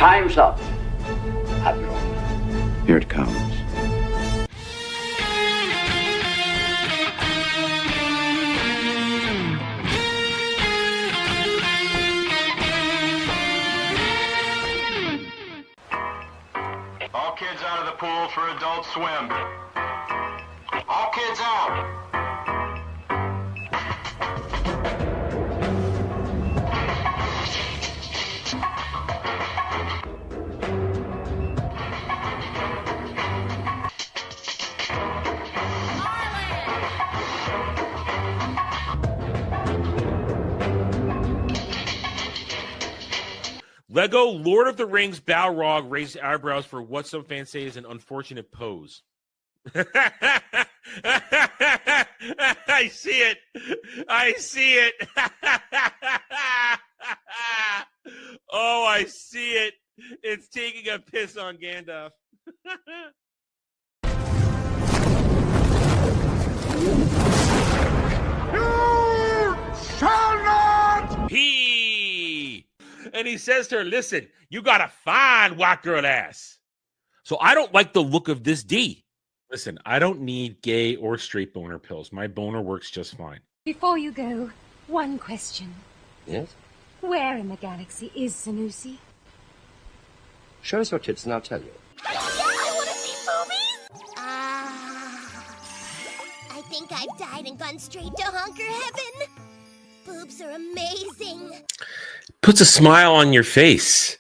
Time's up, Admiral. Here it comes. All kids out of the pool for Adult Swim. All kids out. Lego Lord of the Rings Balrog raised eyebrows for what some fans say is an unfortunate pose. I see it. I see it. Oh, I see it. It's taking a piss on Gandalf. You shall not! And he says to her, listen, you got a fine white girl ass. So I don't like the look of this D. Listen, I don't need gay or straight boner pills. My boner works just fine. Before you go, one question. Yes? Where in the galaxy is Sanusi? Show us your tits and I'll tell you. Yeah, I want to see boobies! I think I've died and gone straight to honker heaven. Boobs are amazing. Puts a smile on your face.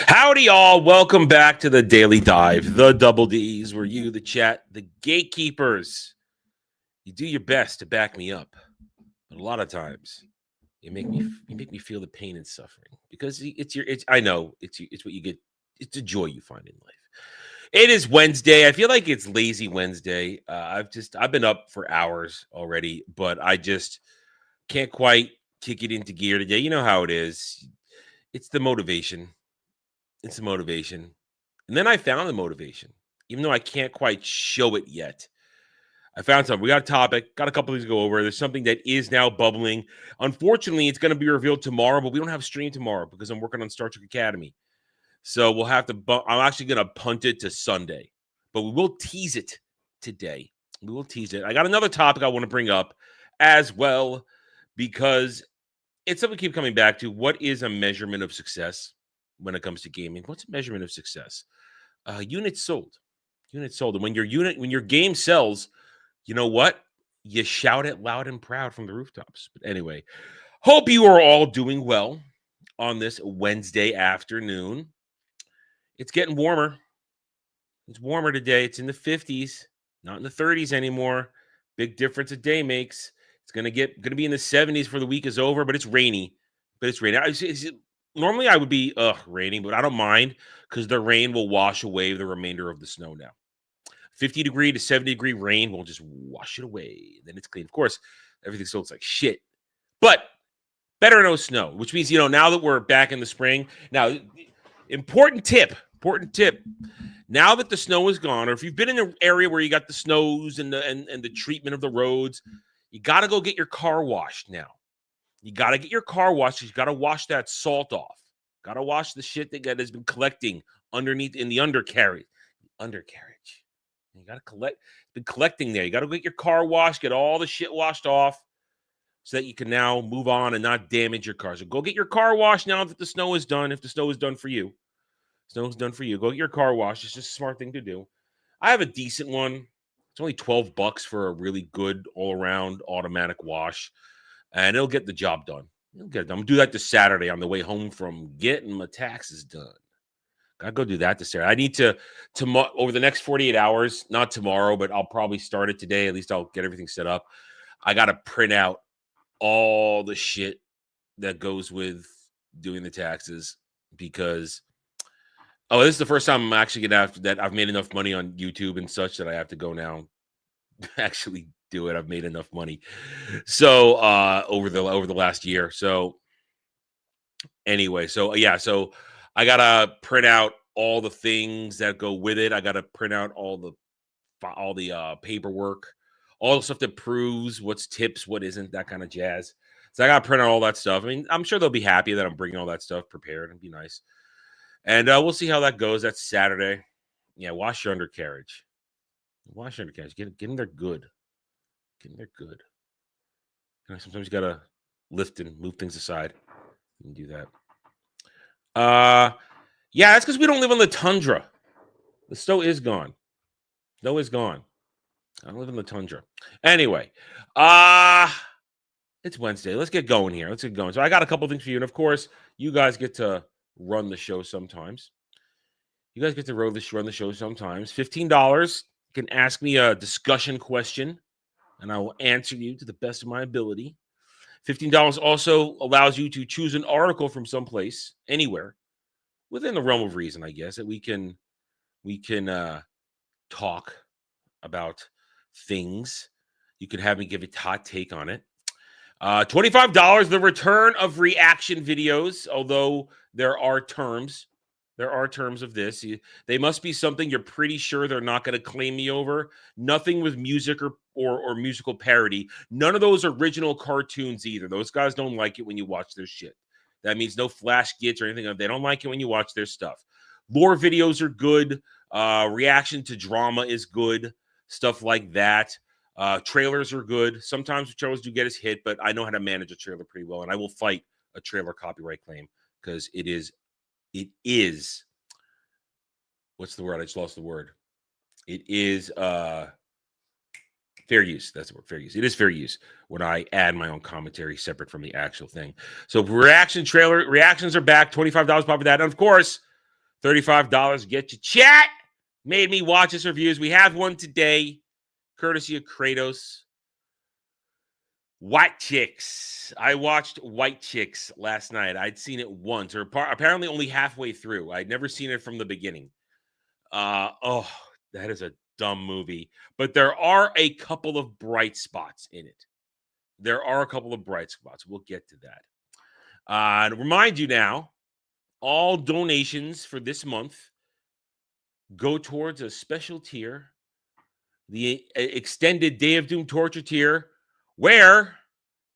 Howdy, y'all. Welcome back to the Daily Dive, the Double D's, where you, the chat, the gatekeepers, you do your best to back me up. But a lot of times, you make me feel the pain and suffering because I know it's what you get. It's the joy you find in life. It is Wednesday. I feel like it's lazy Wednesday. I've been up for hours already, but I just can't quite kick it into gear today. You know how it is. It's the motivation. It's the motivation. And then I found the motivation, even though I can't quite show it yet. I found something. We got a topic, got a couple things to go over. There's something that is now bubbling. Unfortunately, it's going to be revealed tomorrow, but we don't have stream tomorrow because I'm working on Star Trek Academy. So we'll have to, I'm actually going to punt it to Sunday, but we will tease it today. We will tease it. I got another topic I want to bring up as well, because it's something we keep coming back to. What is a measurement of success when it comes to gaming? What's a measurement of success? Units sold. Units sold. And when your game sells, you know what? You shout it loud and proud from the rooftops. But anyway, hope you are all doing well on this Wednesday afternoon. It's getting warmer. It's warmer today. It's in the 50s, not in the 30s anymore. Big difference a day makes. It's gonna be in the 70s for the week is over, but it's rainy. Normally I would be raining, but I don't mind because the rain will wash away the remainder of the snow now. 50 degree to 70 degree rain will just wash it away. Then it's clean. Of course, everything still looks like shit, but better no snow, which means, now that we're back in the spring. Now, important tip. Now that the snow is gone, or if you've been in an area where you got the snows and the treatment of the roads, you got to go get your car washed now. You got to get your car washed. You got to wash that salt off. Got to wash the shit that has been collecting underneath in the undercarriage. You got to been collecting there. You got to get your car washed, get all the shit washed off so that you can now move on and not damage your car. So go get your car washed now that the snow is done. If the snow is done for you, go get your car washed. It's just a smart thing to do. I have a decent one. It's only $12 for a really good all-around automatic wash, and it'll get the job done. I'm gonna do that this Saturday on the way home from getting my taxes done. Gotta go do that this Saturday. I need to over the next 48 hours, not tomorrow, but I'll probably start it today. At least I'll get everything set up. I gotta print out all the shit that goes with doing the taxes because this is the first time I'm actually gonna have that I've made enough money on YouTube and such that I have to go now actually do it. I've made enough money. So over the last year. So anyway, so I gotta print out all the things that go with it. I gotta print out all the paperwork, all the stuff that proves what's tips, what isn't, that kind of jazz. So I gotta print out all that stuff. I mean, I'm sure they'll be happy that I'm bringing all that stuff prepared. It'd be nice. And we'll see how that goes. That's Saturday. Yeah, wash your undercarriage. Wash your undercarriage. Get in there good. Get in there good. Sometimes you got to lift and move things aside. You can do that. Yeah, that's because we don't live on the tundra. The snow is gone. Snow is gone. I don't live in the tundra. Anyway, it's Wednesday. Let's get going here. Let's get going. So I got a couple things for you. And of course, you guys get to run the show sometimes. You guys get to run the show sometimes. $15. You can ask me a discussion question, and I will answer you to the best of my ability. $15 also allows you to choose an article from someplace, anywhere, within the realm of reason, I guess, that we can talk about things. You could have me give a hot take on it. $25, the return of reaction videos, although there are terms. There are terms of this. They must be something you're pretty sure they're not going to claim me over. Nothing with music or musical parody. None of those original cartoons either. Those guys don't like it when you watch their shit. That means no flash gits or anything. They don't like it when you watch their stuff. Lore videos are good. Reaction to drama is good. Stuff like that. Trailers are good. Sometimes trailers do get us hit, but I know how to manage a trailer pretty well, and I will fight a trailer copyright claim because it is what's the word? I just lost the word. It is fair use. That's the word, fair use. It is fair use when I add my own commentary separate from the actual thing. So reactions are back. $25 pop for that. And of course, $35 get you chat. Made me watch this reviews. We have one today, courtesy of Kratos. White Chicks. I watched White Chicks last night. I'd seen it once, or apparently only halfway through. I'd never seen it from the beginning. That is a dumb movie. But there are a couple of bright spots in it. We'll get to that. To remind you now, all donations for this month go towards a special tier, the extended Day of Doom torture tier, where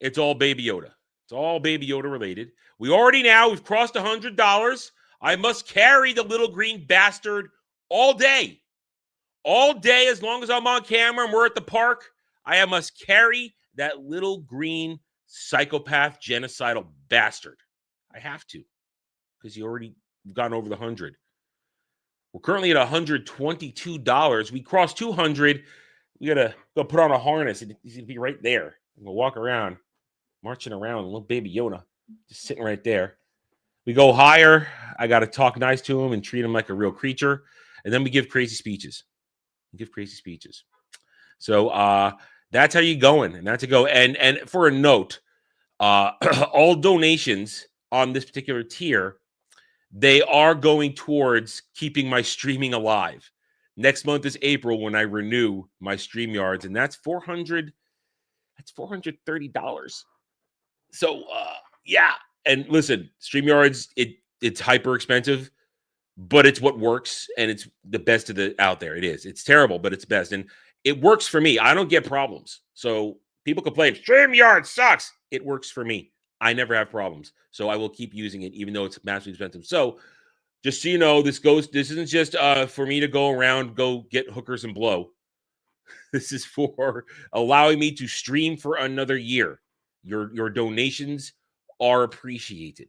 it's all Baby Yoda. It's all Baby Yoda related. We've crossed $100. I must carry the little green bastard all day. All day, as long as I'm on camera and we're at the park, I must carry that little green psychopath genocidal bastard. I have to, because you already gone over the 100. We're currently at $122. We crossed 200. We gotta go put on a harness. He's gonna be right there. We'll walk around, marching around, little Baby Yoda, just sitting right there. We go higher. I gotta talk nice to him and treat him like a real creature, and then we give crazy speeches. So that's how you going, and that's a go. And for a note, all donations on this particular tier, they are going towards keeping my streaming alive. Next month is April when I renew my StreamYards, and that's $430. So yeah. And listen, StreamYards, it's hyper expensive, but it's what works, and it's the best of the out there. It is. It's terrible, but it's best. And it works for me. I don't get problems. So people complain, StreamYard sucks. It works for me. I never have problems. So I will keep using it, even though it's massively expensive. So just so you know, this isn't just for me to go around, go get hookers and blow. This is for allowing me to stream for another year. Your donations are appreciated.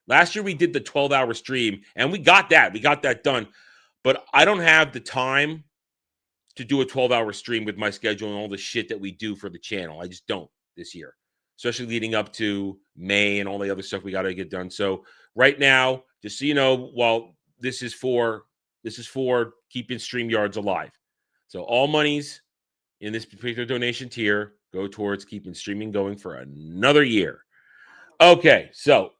Last year we did the 12-hour stream, and we got that. We got that done. But I don't have the time to do a 12-hour stream with my schedule and all the shit that we do for the channel. I just don't this year, especially leading up to May and all the other stuff we got to get done. So right now, just so you know, while this is for keeping StreamYards alive. So all monies in this particular donation tier go towards keeping streaming going for another year. Okay, so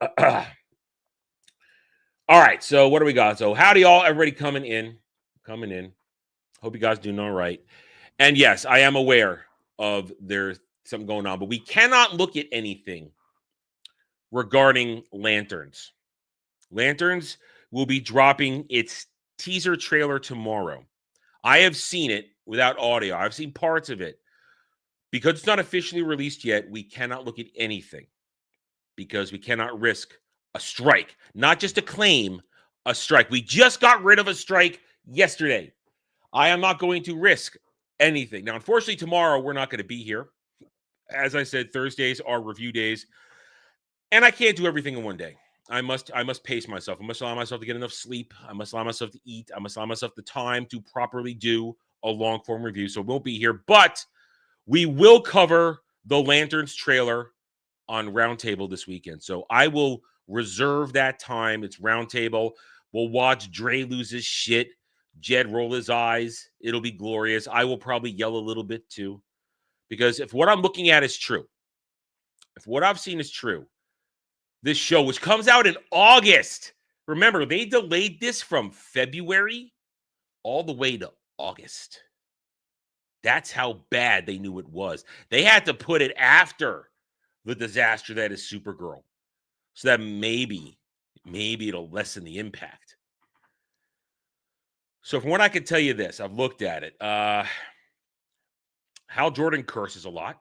all right, so what do we got? So howdy y'all, everybody coming in. Hope you guys doing all right. And yes, I am aware of there's something going on, but we cannot look at anything regarding Lanterns. Lanterns will be dropping its teaser trailer tomorrow. I have seen it without audio. I've seen parts of it. Because it's not officially released yet, we cannot look at anything because we cannot risk a strike, not just a claim, a strike. We just got rid of a strike yesterday. I am not going to risk anything. Now, unfortunately, tomorrow we're not going to be here. As I said, Thursdays are review days, and I can't do everything in one day. I must pace myself. I must allow myself to get enough sleep. I must allow myself to eat. I must allow myself the time to properly do a long form review. So we'll be here, but we will cover the Lanterns trailer on Roundtable this weekend. So I will reserve that time. It's Roundtable. We'll watch Dre lose his shit, Jed roll his eyes. It'll be glorious. I will probably yell a little bit too, because if what I'm looking at is true, if what I've seen is true, this show, which comes out in August, remember, they delayed this from February all the way to August. That's how bad they knew it was. They had to put it after the disaster that is Supergirl, so that maybe it'll lessen the impact. So from what I can tell you this, I've looked at it. Hal Jordan curses a lot.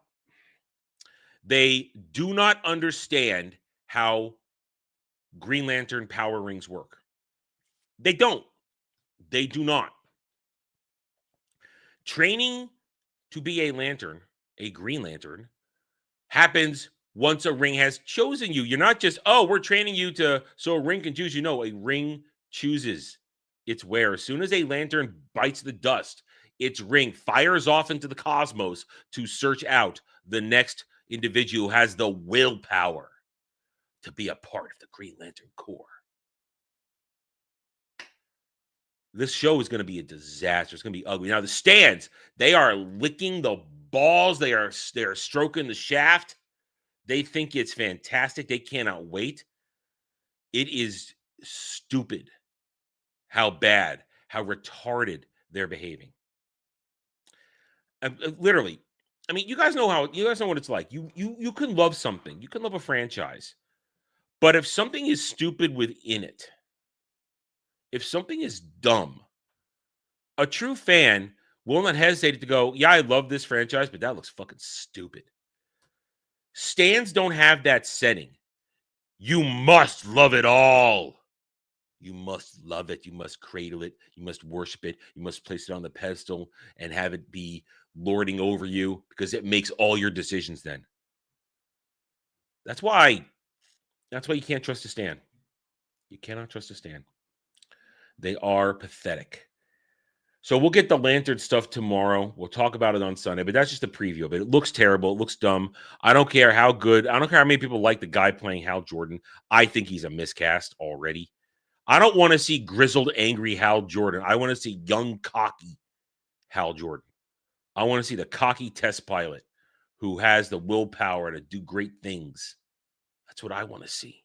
They do not understand how Green Lantern power rings work. They don't. They do not. Training to be a lantern, a Green Lantern, happens once a ring has chosen you. You're not just, oh, we're training you so a ring can choose you. No, a ring chooses its wearer. As soon as a lantern bites the dust, its ring fires off into the cosmos to search out the next individual who has the willpower to be a part of the Green Lantern Corps. This show is going to be a disaster. It's going to be ugly. Now, the stands, they are licking the balls. They are stroking the shaft. They think it's fantastic. They cannot wait. It is stupid how bad, how retarded they're behaving. Literally, I mean, you guys know what it's like. You can love something. You can love a franchise. But if something is stupid within it, if something is dumb, a true fan will not hesitate to go, yeah, I love this franchise, but that looks fucking stupid. Stans don't have that setting. You must love it all. You must love it. You must cradle it. You must worship it. You must place it on the pedestal and have it be lording over you, because it makes all your decisions then. That's why you can't trust a Stan. You cannot trust a Stan. They are pathetic. So we'll get the Lantern stuff tomorrow. We'll talk about it on Sunday, but that's just a preview of it. It looks terrible. It looks dumb. I don't care how good. I don't care how many people like the guy playing Hal Jordan. I think he's a miscast already. I don't want to see grizzled, angry Hal Jordan. I want to see young, cocky Hal Jordan. I want to see the cocky test pilot who has the willpower to do great things. That's what I want to see.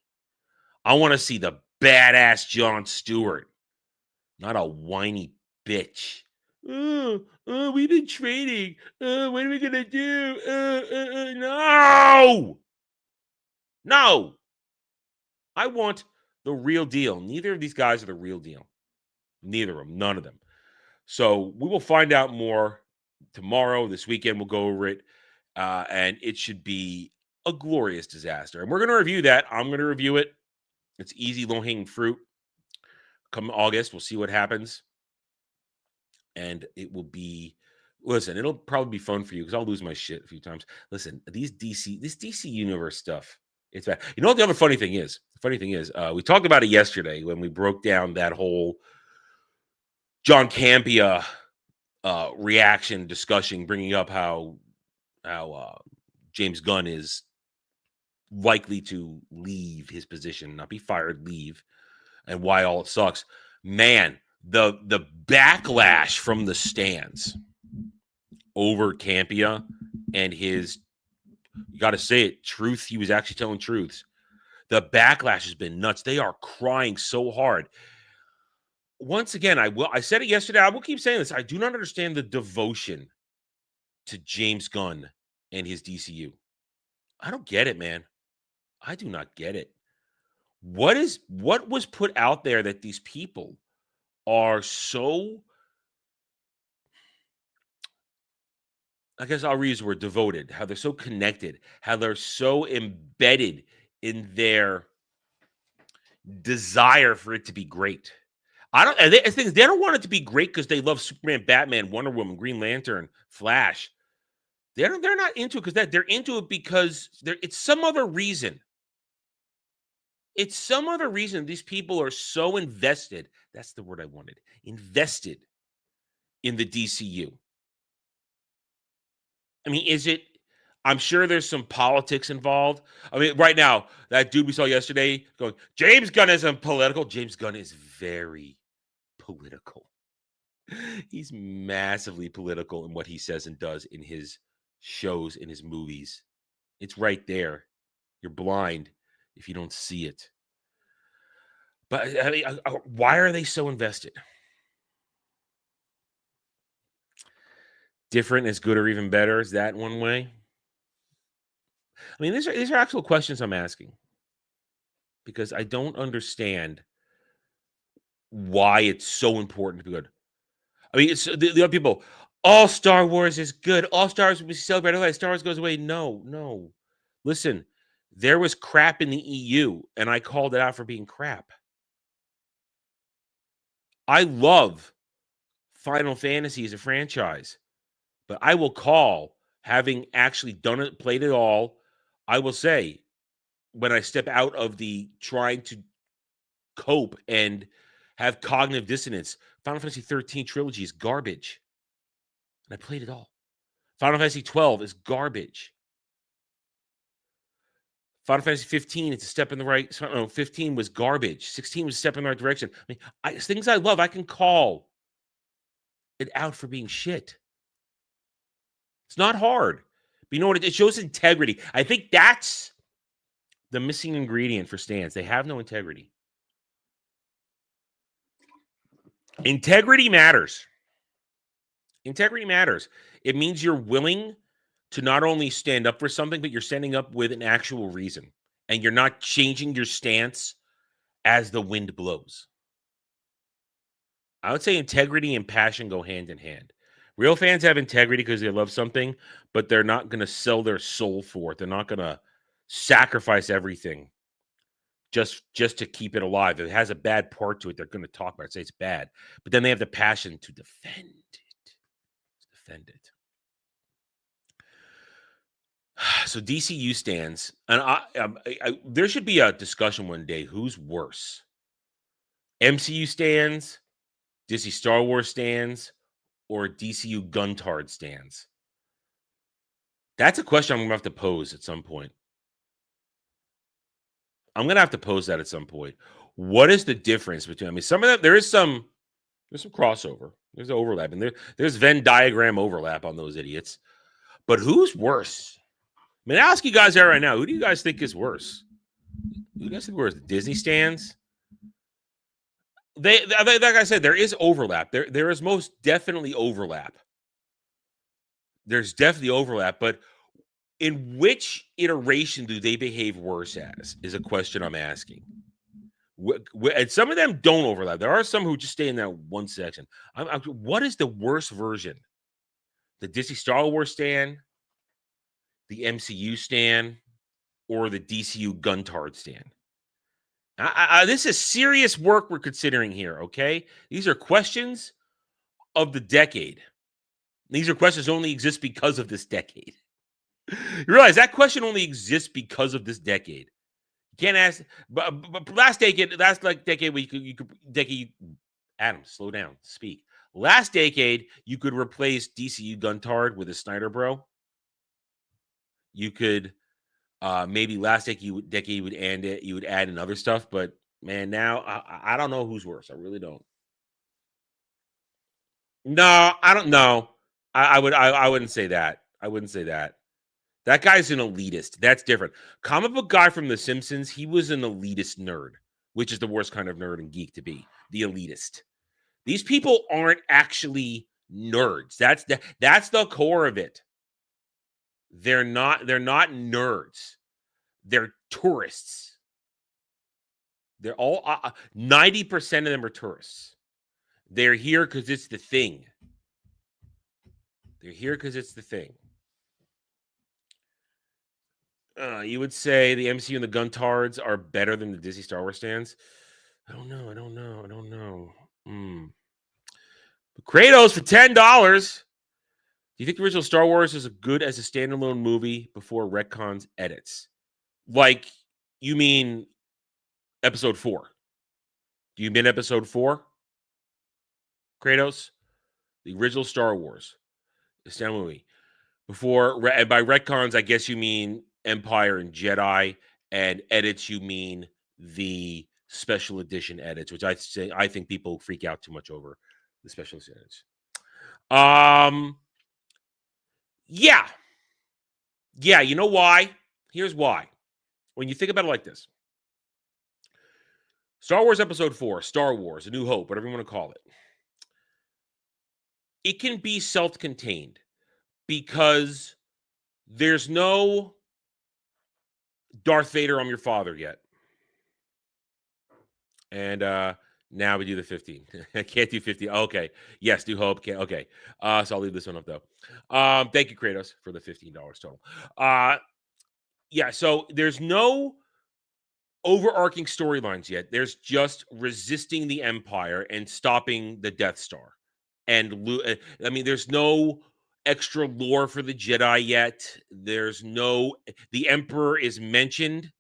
I want to see the badass Jon Stewart, not a whiny bitch. We've been training. What are we going to do? No. I want the real deal. Neither of these guys are the real deal. Neither of them. None of them. So we will find out more tomorrow. This weekend, we'll go over it. And it should be a glorious disaster. And we're going to review that. I'm going to review it. It's easy, low-hanging fruit. Come August, we'll see what happens. And it will be, listen, it'll probably be fun for you because I'll lose my shit a few times. Listen, this DC Universe stuff, it's bad. You know what the other funny thing is? The funny thing is, we talked about it yesterday when we broke down that whole John Campea reaction discussion, bringing up how James Gunn is likely to leave his position, not be fired, leave, and why all it sucks. Man, the backlash from the stands over Campea and his, you got to say it, truth. He was actually telling truths. The backlash has been nuts. They are crying so hard. Once again, I said it yesterday. I will keep saying this. I do not understand the devotion to James Gunn and his DCU. I don't get it, man. I do not get it. What was put out there that these people are so, I guess I'll reuse the word devoted, how they're so connected, how they're so embedded in their desire for it to be great. I think they don't want it to be great because they love Superman, Batman, Wonder Woman, Green Lantern, Flash. They're not into it because they're into it because it's some other reason. It's some other reason these people are so invested. That's the word I wanted. Invested in the DCU. I mean, is it? I'm sure there's some politics involved. I mean, right now, that dude we saw yesterday going, James Gunn isn't political. James Gunn is very political. He's massively political in what he says and does in his shows, in his movies. It's right there. You're blind if you don't see it. But I mean, why are they so invested? Different is good or even better? Is that one way? I mean, these are actual questions I'm asking because I don't understand why it's so important to be good. I mean, it's the other people. All Star Wars is good. All Stars will be celebrated. Like Star Wars goes away. No. Listen, there was crap in the EU, and I called it out for being crap. I love Final Fantasy as a franchise, but I will call, having actually done it, played it all, I will say, when I step out of the trying to cope and have cognitive dissonance, Final Fantasy 13 trilogy is garbage. And I played it all. Final Fantasy 12 is garbage. Final Fantasy 15, it's a step in the right. 15 was garbage. 16 was a step in the right direction. I mean, things I love, I can call it out for being shit. It's not hard. But you know what? It shows integrity. I think that's the missing ingredient for stands. They have no integrity. Integrity matters. Integrity matters. It means you're willing to not only stand up for something, but you're standing up with an actual reason. And you're not changing your stance as the wind blows. I would say integrity and passion go hand in hand. Real fans have integrity because they love something, but they're not going to sell their soul for it. They're not going to sacrifice everything just to keep it alive. If it has a bad part to it, they're going to talk about it, say it's bad. But then they have the passion to defend it. So DCU stands, and there should be a discussion one day. Who's worse? MCU stands, Disney Star Wars stands, or DCU Guntard stands? That's a question I'm going to have to pose at some point. I'm going to have to pose that at some point. What is the difference between, I mean, some of them, there's some crossover. There's overlap, and there's Venn diagram overlap on those idiots. But who's worse? I mean, I'll ask you guys that right now. Who do you guys think is worse? Who do you guys think worse? The Disney stands? Like I said, there is overlap. There is most definitely overlap. There's definitely overlap, but in which iteration do they behave worse as is a question I'm asking. And some of them don't overlap. There are some who just stay in that one section. What is the worst version? The Disney Star Wars stand, the MCU stand, or the DCU Guntard stand? This is serious work we're considering here, okay? These are questions of the decade. These are questions that only exist because of this decade. You realize that question only exists because of this decade. You can't ask, but last decade, that's like decade where you could Adam, slow down, speak. Last decade, you could replace DCU Guntard with a Snyder Bro. You could maybe last decade you would end it. You would add in other stuff, but man, now I don't know who's worse. I really don't. No, I don't know. I wouldn't say that. I wouldn't say that. That guy's an elitist. That's different. Comic book guy from The Simpsons, he was an elitist nerd, which is the worst kind of nerd and geek to be. The elitist. These people aren't actually nerds. That's the core of it. They're not nerds. They're tourists. They're all 90% of them are tourists. They're here because it's the thing. They're here because it's the thing. You would say the MCU and the Guntards are better than the Disney Star Wars stands. I don't know. Kratos for $10. Do you think the original Star Wars is as good as a standalone movie before retcons edits? Like, you mean episode 4? Do you mean episode 4? Kratos? The original Star Wars, the standalone movie. Before, by retcons, I guess you mean Empire and Jedi, and edits, you mean the special edition edits, which I think people freak out too much over the special edition edits. Yeah. Yeah, you know why? Here's why. When you think about it like this. Star Wars Episode 4, Star Wars, A New Hope, whatever you want to call it. It can be self-contained because there's no Darth Vader, I'm your father yet. And now we do the 15. I can't do 50. Okay. Yes, New Hope. Okay. So I'll leave this one up, though. Thank you, Kratos, for the $15 total. Yeah, so there's no overarching storylines yet. There's just resisting the Empire and stopping the Death Star. And I mean, there's no extra lore for the Jedi yet. There's no. The Emperor is mentioned.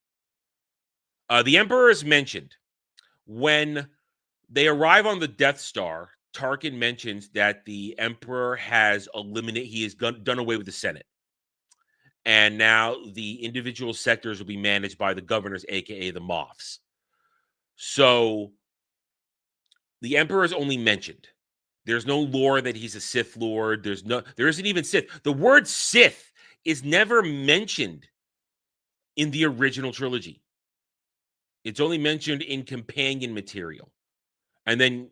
The Emperor is mentioned when they arrive on the Death Star. Tarkin mentions that the Emperor has eliminated. He has done away with the Senate. And now the individual sectors will be managed by the governors, aka the Moffs. So the Emperor is only mentioned. There's no lore that he's a Sith Lord. There isn't even Sith. The word Sith is never mentioned in the original trilogy. It's only mentioned in companion material and then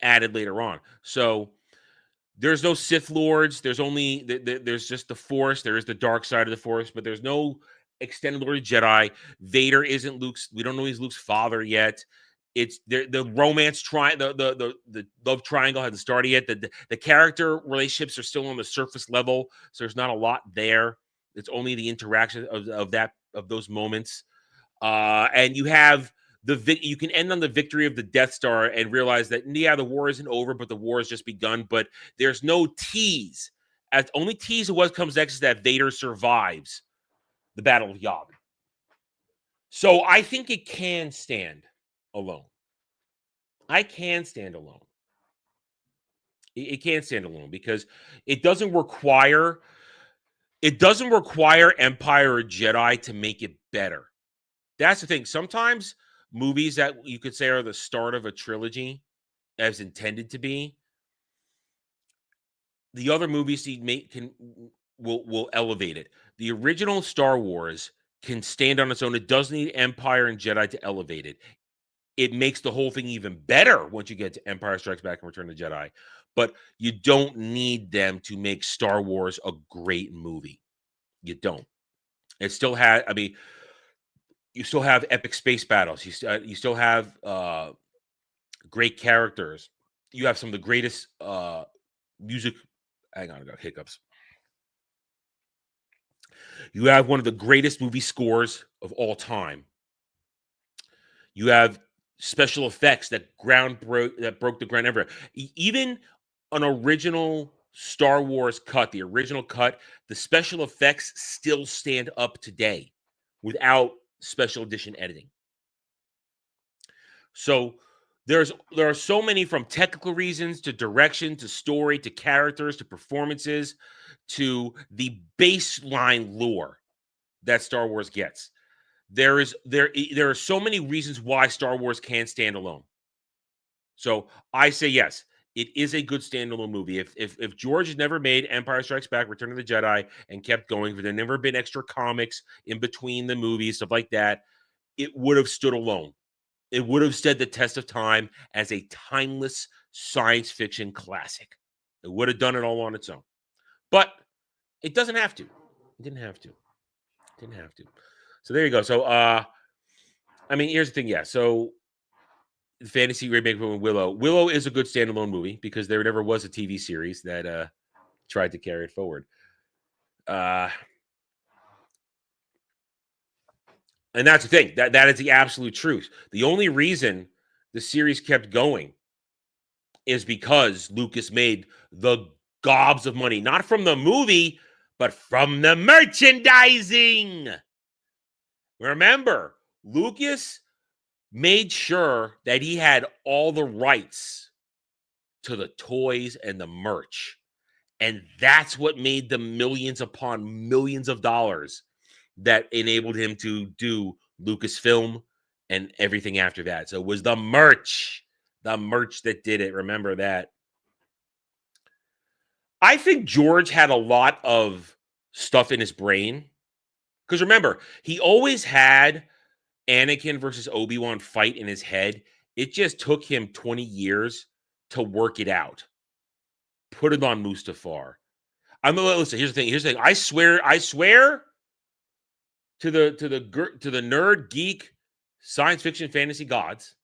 added later on. So there's no Sith Lords. There's just the Force. There is the dark side of the Force, but there's no extended Lord of Jedi. Vader isn't Luke's. We don't know he's Luke's father yet. It's the romance the love triangle hasn't started yet. The character relationships are still on the surface level, so there's not a lot there. It's only the interaction of those moments. And you have you can end on the victory of the Death Star and realize that the war isn't over, but the war has just begun. But there's no tease. As only tease of what comes next is that Vader survives the Battle of Yavin. So I think it can stand alone. I can stand alone. It can stand alone because it doesn't require Empire or Jedi to make it better. That's the thing. Sometimes movies that you could say are the start of a trilogy, as intended to be, the other movies he make will elevate it. The original Star Wars can stand on its own. It doesn't need Empire and Jedi to elevate it. It makes the whole thing even better once you get to Empire Strikes Back and Return of the Jedi. But you don't need them to make Star Wars a great movie. You don't. It still has, I mean, you still have epic space battles. You still have great characters. You have some of the greatest music. Hang on, I got hiccups. You have one of the greatest movie scores of all time. You have special effects that broke the ground everywhere. Even an original Star Wars cut, the original cut, the special effects still stand up today without special edition editing. So there are so many, from technical reasons to direction to story to characters to performances to the baseline lore that Star Wars gets. There are so many reasons why Star Wars can stand alone. So I say yes, it is a good standalone movie. If George had never made Empire Strikes Back, Return of the Jedi, and kept going, if there never been extra comics in between the movies, stuff like that, it would have stood alone. It would have stood the test of time as a timeless science fiction classic. It would have done it all on its own. But it doesn't have to. It didn't have to. So there you go. So, I mean, here's the thing. Yeah. So the fantasy remake of Willow. Willow is a good standalone movie because there never was a TV series that tried to carry it forward. And that's the thing. That is the absolute truth. The only reason the series kept going is because Lucas made the gobs of money, not from the movie, but from the merchandising. Remember, Lucas made sure that he had all the rights to the toys and the merch. And that's what made the millions upon millions of dollars that enabled him to do Lucasfilm and everything after that. So it was the merch that did it. Remember that. I think George had a lot of stuff in his brain. Because remember, he always had Anakin versus Obi-Wan fight in his head. It just took him 20 years to work it out. Put it on Mustafar. Listen, here's the thing. I swear to the nerd geek science fiction fantasy gods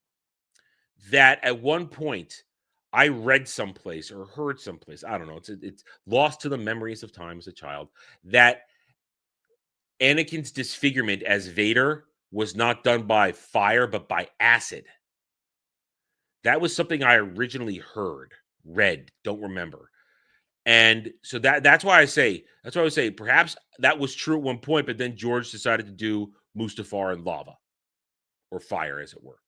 that at one point I read someplace or heard someplace, I don't know, it's lost to the memories of time as a child, that Anakin's disfigurement as Vader was not done by fire but by acid. That was something I originally read, don't remember. And so that's why I say perhaps that was true at one point, but then George decided to do Mustafar and lava or fire, as it were.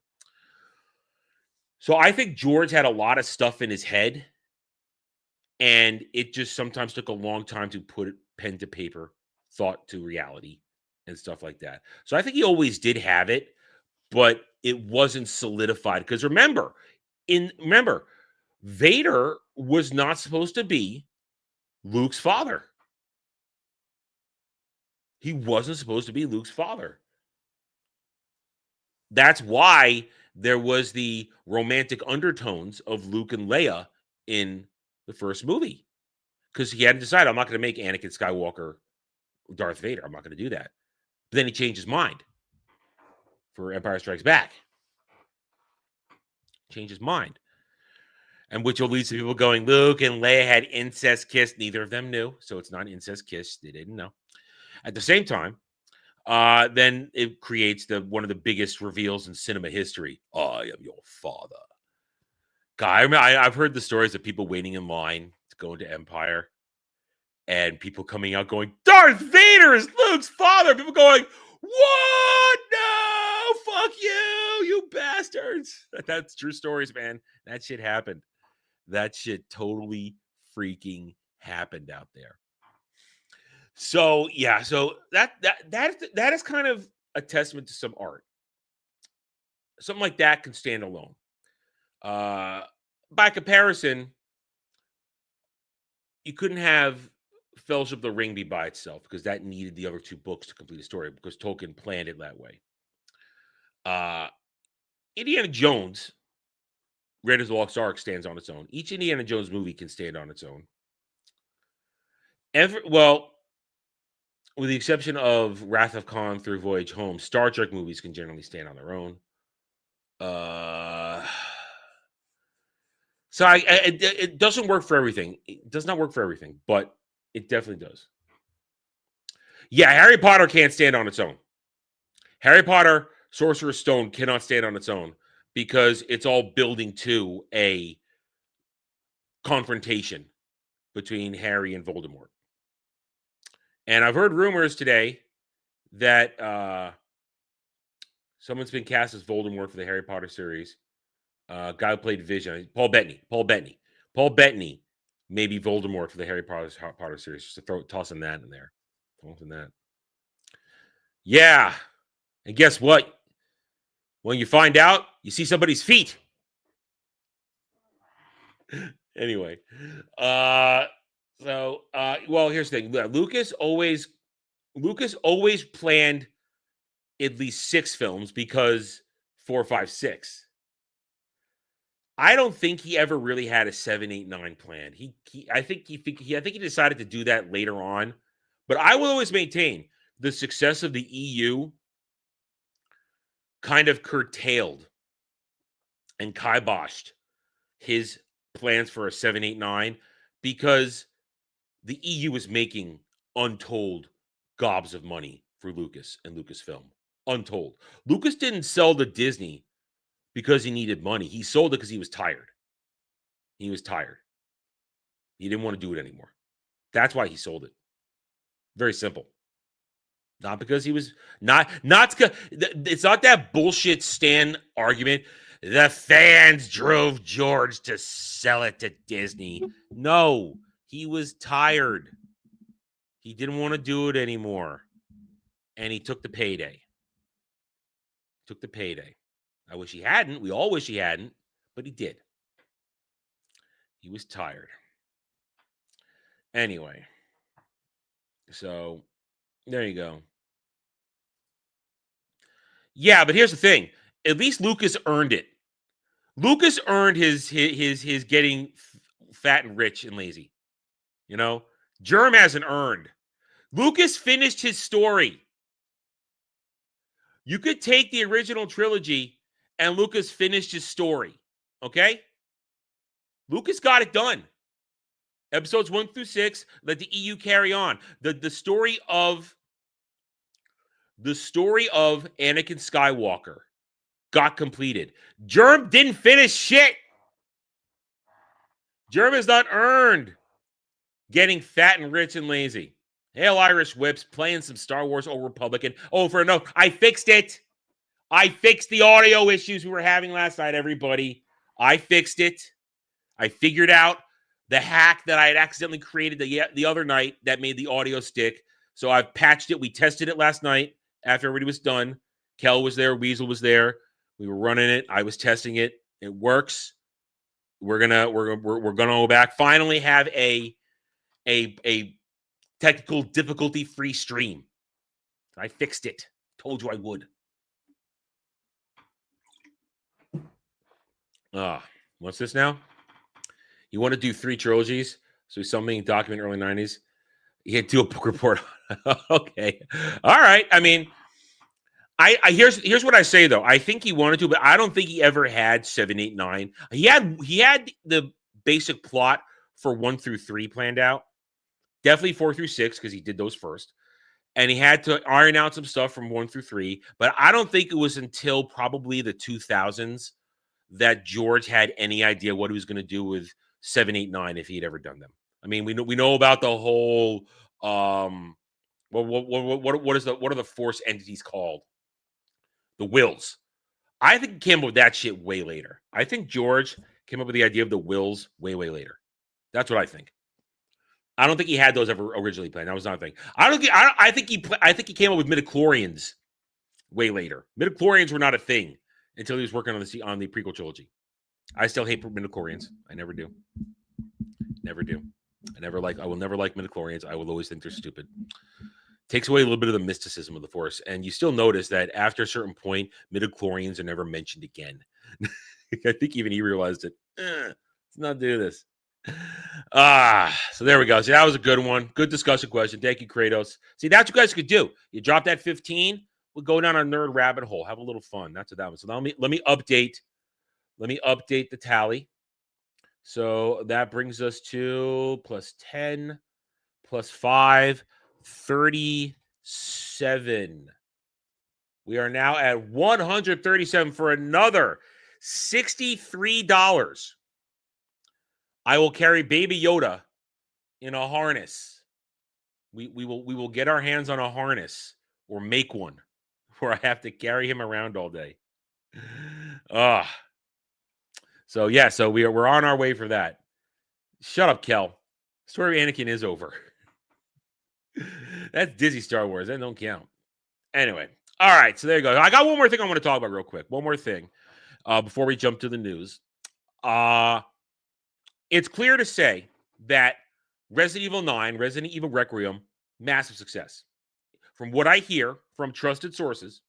So I think George had a lot of stuff in his head, and it just sometimes took a long time to put pen to paper, thought to reality, and stuff like that. So I think he always did have it, but it wasn't solidified. Because remember, Vader was not supposed to be Luke's father. He wasn't supposed to be Luke's father. That's why there was the romantic undertones of Luke and Leia in the first movie. Because he hadn't decided, I'm not going to make Anakin Skywalker Darth Vader. I'm not going to do that. But then he changed his mind for Empire Strikes Back. Changed his mind. And which will lead to people going, Luke and Leia had incest kiss. Neither of them knew. So it's not an incest kiss. They didn't know. At the same time, then it creates one of the biggest reveals in cinema history. I am your father. God, I've heard the stories of people waiting in line to go into Empire. And people coming out going, Darth Vader is Luke's father. People going, what? No, fuck you, you bastards. That's true stories, man. That shit happened. That shit totally freaking happened out there. So yeah, so that is kind of a testament to some art. Something like that can stand alone. By comparison, you couldn't have Fellowship of the Ring be by itself because that needed the other two books to complete the story because Tolkien planned it that way. Indiana Jones, Raiders of the Lost Ark, stands on its own. Each Indiana Jones movie can stand on its own. With the exception of Wrath of Khan through Voyage Home, Star Trek movies can generally stand on their own. So it doesn't work for everything. It does not work for everything, but it definitely does. Yeah, Harry Potter can't stand on its own. Harry Potter, Sorcerer's Stone cannot stand on its own because it's all building to a confrontation between Harry and Voldemort. And I've heard rumors today that someone's been cast as Voldemort for the Harry Potter series. Guy who played Vision, Paul Bettany may be Voldemort for the Harry Potter series. Just tossing that in there. Tossing that. Yeah. And guess what? When you find out, you see somebody's feet. Anyway. Well, here's the thing. Lucas always planned at least 6 films because 4, 5, 6. I don't think he ever really had a 7, 8, 9 plan. I think he decided to do that later on. But I will always maintain the success of the EU kind of curtailed and kiboshed his plans for a 7, 8, 9 because the EU was making untold gobs of money for Lucas and Lucasfilm. Untold. Lucas didn't sell to Disney because he needed money. He sold it because he was tired. He was tired. He didn't want to do it anymore. That's why he sold it. Very simple. Not because he was not. It's not that bullshit Stan argument. The fans drove George to sell it to Disney. No, he was tired. He didn't want to do it anymore. And he took the payday. I wish he hadn't. We all wish he hadn't, but he did. He was tired. Anyway, so there you go. Yeah, but here's the thing. At least Lucas earned it. Lucas earned his getting fat and rich and lazy. You know, Germ hasn't earned. Lucas finished his story. You could take the original trilogy and Lucas finished his story. Okay? Lucas got it done. Episodes 1 through 6, let the EU carry on. The story of Anakin Skywalker got completed. Germ didn't finish shit. Germ has not earned getting fat and rich and lazy. Hail Irish Whips, playing some Star Wars Old Republican. Oh, for a note, I fixed it. I fixed the audio issues we were having last night, everybody. I fixed it. I figured out the hack that I had accidentally created the other night that made the audio stick. So I've patched it. We tested it last night after everybody was done. Kel was there. Weasel was there. We were running it. I was testing it. It works. We're gonna go back. Finally have a technical difficulty-free stream. I fixed it. Told you I would. What's this now? You want to do 3 trilogies? So something document early 90s. You had to do a book report. Okay. All right. I mean, I here's what I say though. I think he wanted to, but I don't think he ever had 7, 8, 9. He had the basic plot for 1 through 3 planned out. Definitely 4 through 6 because he did those first. And he had to iron out some stuff from 1 through 3. But I don't think it was until probably the 2000s that George had any idea what he was going to do with 7, 8, 9 if he had ever done them. I mean, we know about the whole what are the Force entities called? The wills. I think he came up with that shit way later. I think George came up with the idea of the wills way later. That's what I think. I don't think he had those ever originally planned. That was not a thing. I think he came up with midichlorians way later. Midichlorians were not a thing until he was working on the prequel trilogy. I still hate midichlorians. I never do. Never do. I will never like midichlorians. I will always think they're stupid. Takes away a little bit of the mysticism of the Force. And you still notice that after a certain point, midichlorians are never mentioned again. I think even he realized it. Let's not do this. So there we go. See, that was a good one. Good discussion question. Thank you, Kratos. See, that's what you guys could do. You drop that 15, we'll go down a nerd rabbit hole. Have a little fun. That's what that was. So now let me update the tally. So that brings us to plus 10, plus 5, 37. We are now at 137 for another $63. I will carry Baby Yoda in a harness. We will get our hands on a harness or make one where I have to carry him around all day. So yeah, so we're on our way for that. Shut up, Kel. Story of Anakin is over. That's Disney Star Wars. That don't count. Anyway, all right. So there you go. I got one more thing I want to talk about real quick. One more thing before we jump to the news. It's clear to say that Resident Evil 9, Resident Evil Requiem, massive success. From what I hear from trusted sources,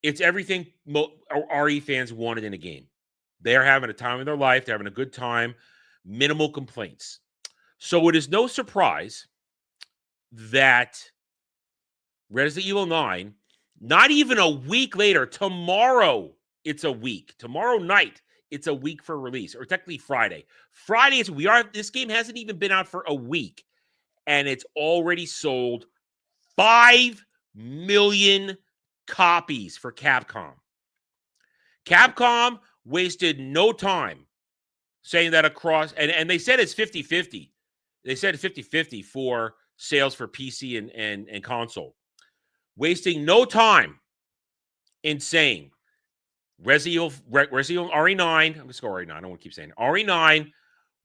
it's everything RE fans wanted in a game. They're having a time of their life. They're having a good time. Minimal complaints. So it is no surprise that Resident Evil 9, not even a week later, tomorrow, it's a week. Tomorrow night, it's a week for release, or technically Friday. Friday is this game hasn't even been out for a week, and it's already sold 5 million copies for Capcom. Capcom wasted no time saying that across, and they said it's 50-50. They said it's 50-50 for sales for PC and console. Wasting no time in saying Resident Evil RE9, I'm just going RE9, I don't want to keep saying it. RE9,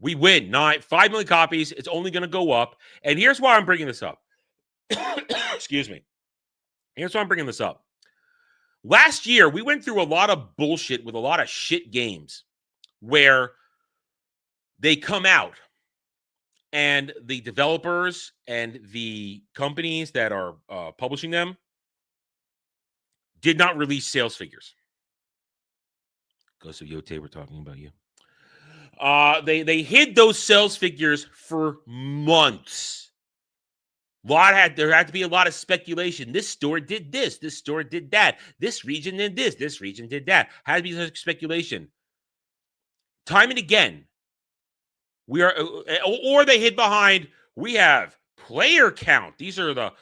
we win 5 million copies. It's only going to go up. And here's why I'm bringing this up. Excuse me. Here's why I'm bringing this up. Last year, we went through a lot of bullshit with a lot of shit games where they come out and the developers and the companies that are publishing them did not release sales figures. Ghost of Yote, we're talking about you. They hid those sales figures for months. There had to be a lot of speculation. This store did this. This store did that. This region did this. This region did that. Had to be speculation. Time and again, we are, or they hid behind. We have player count. These are the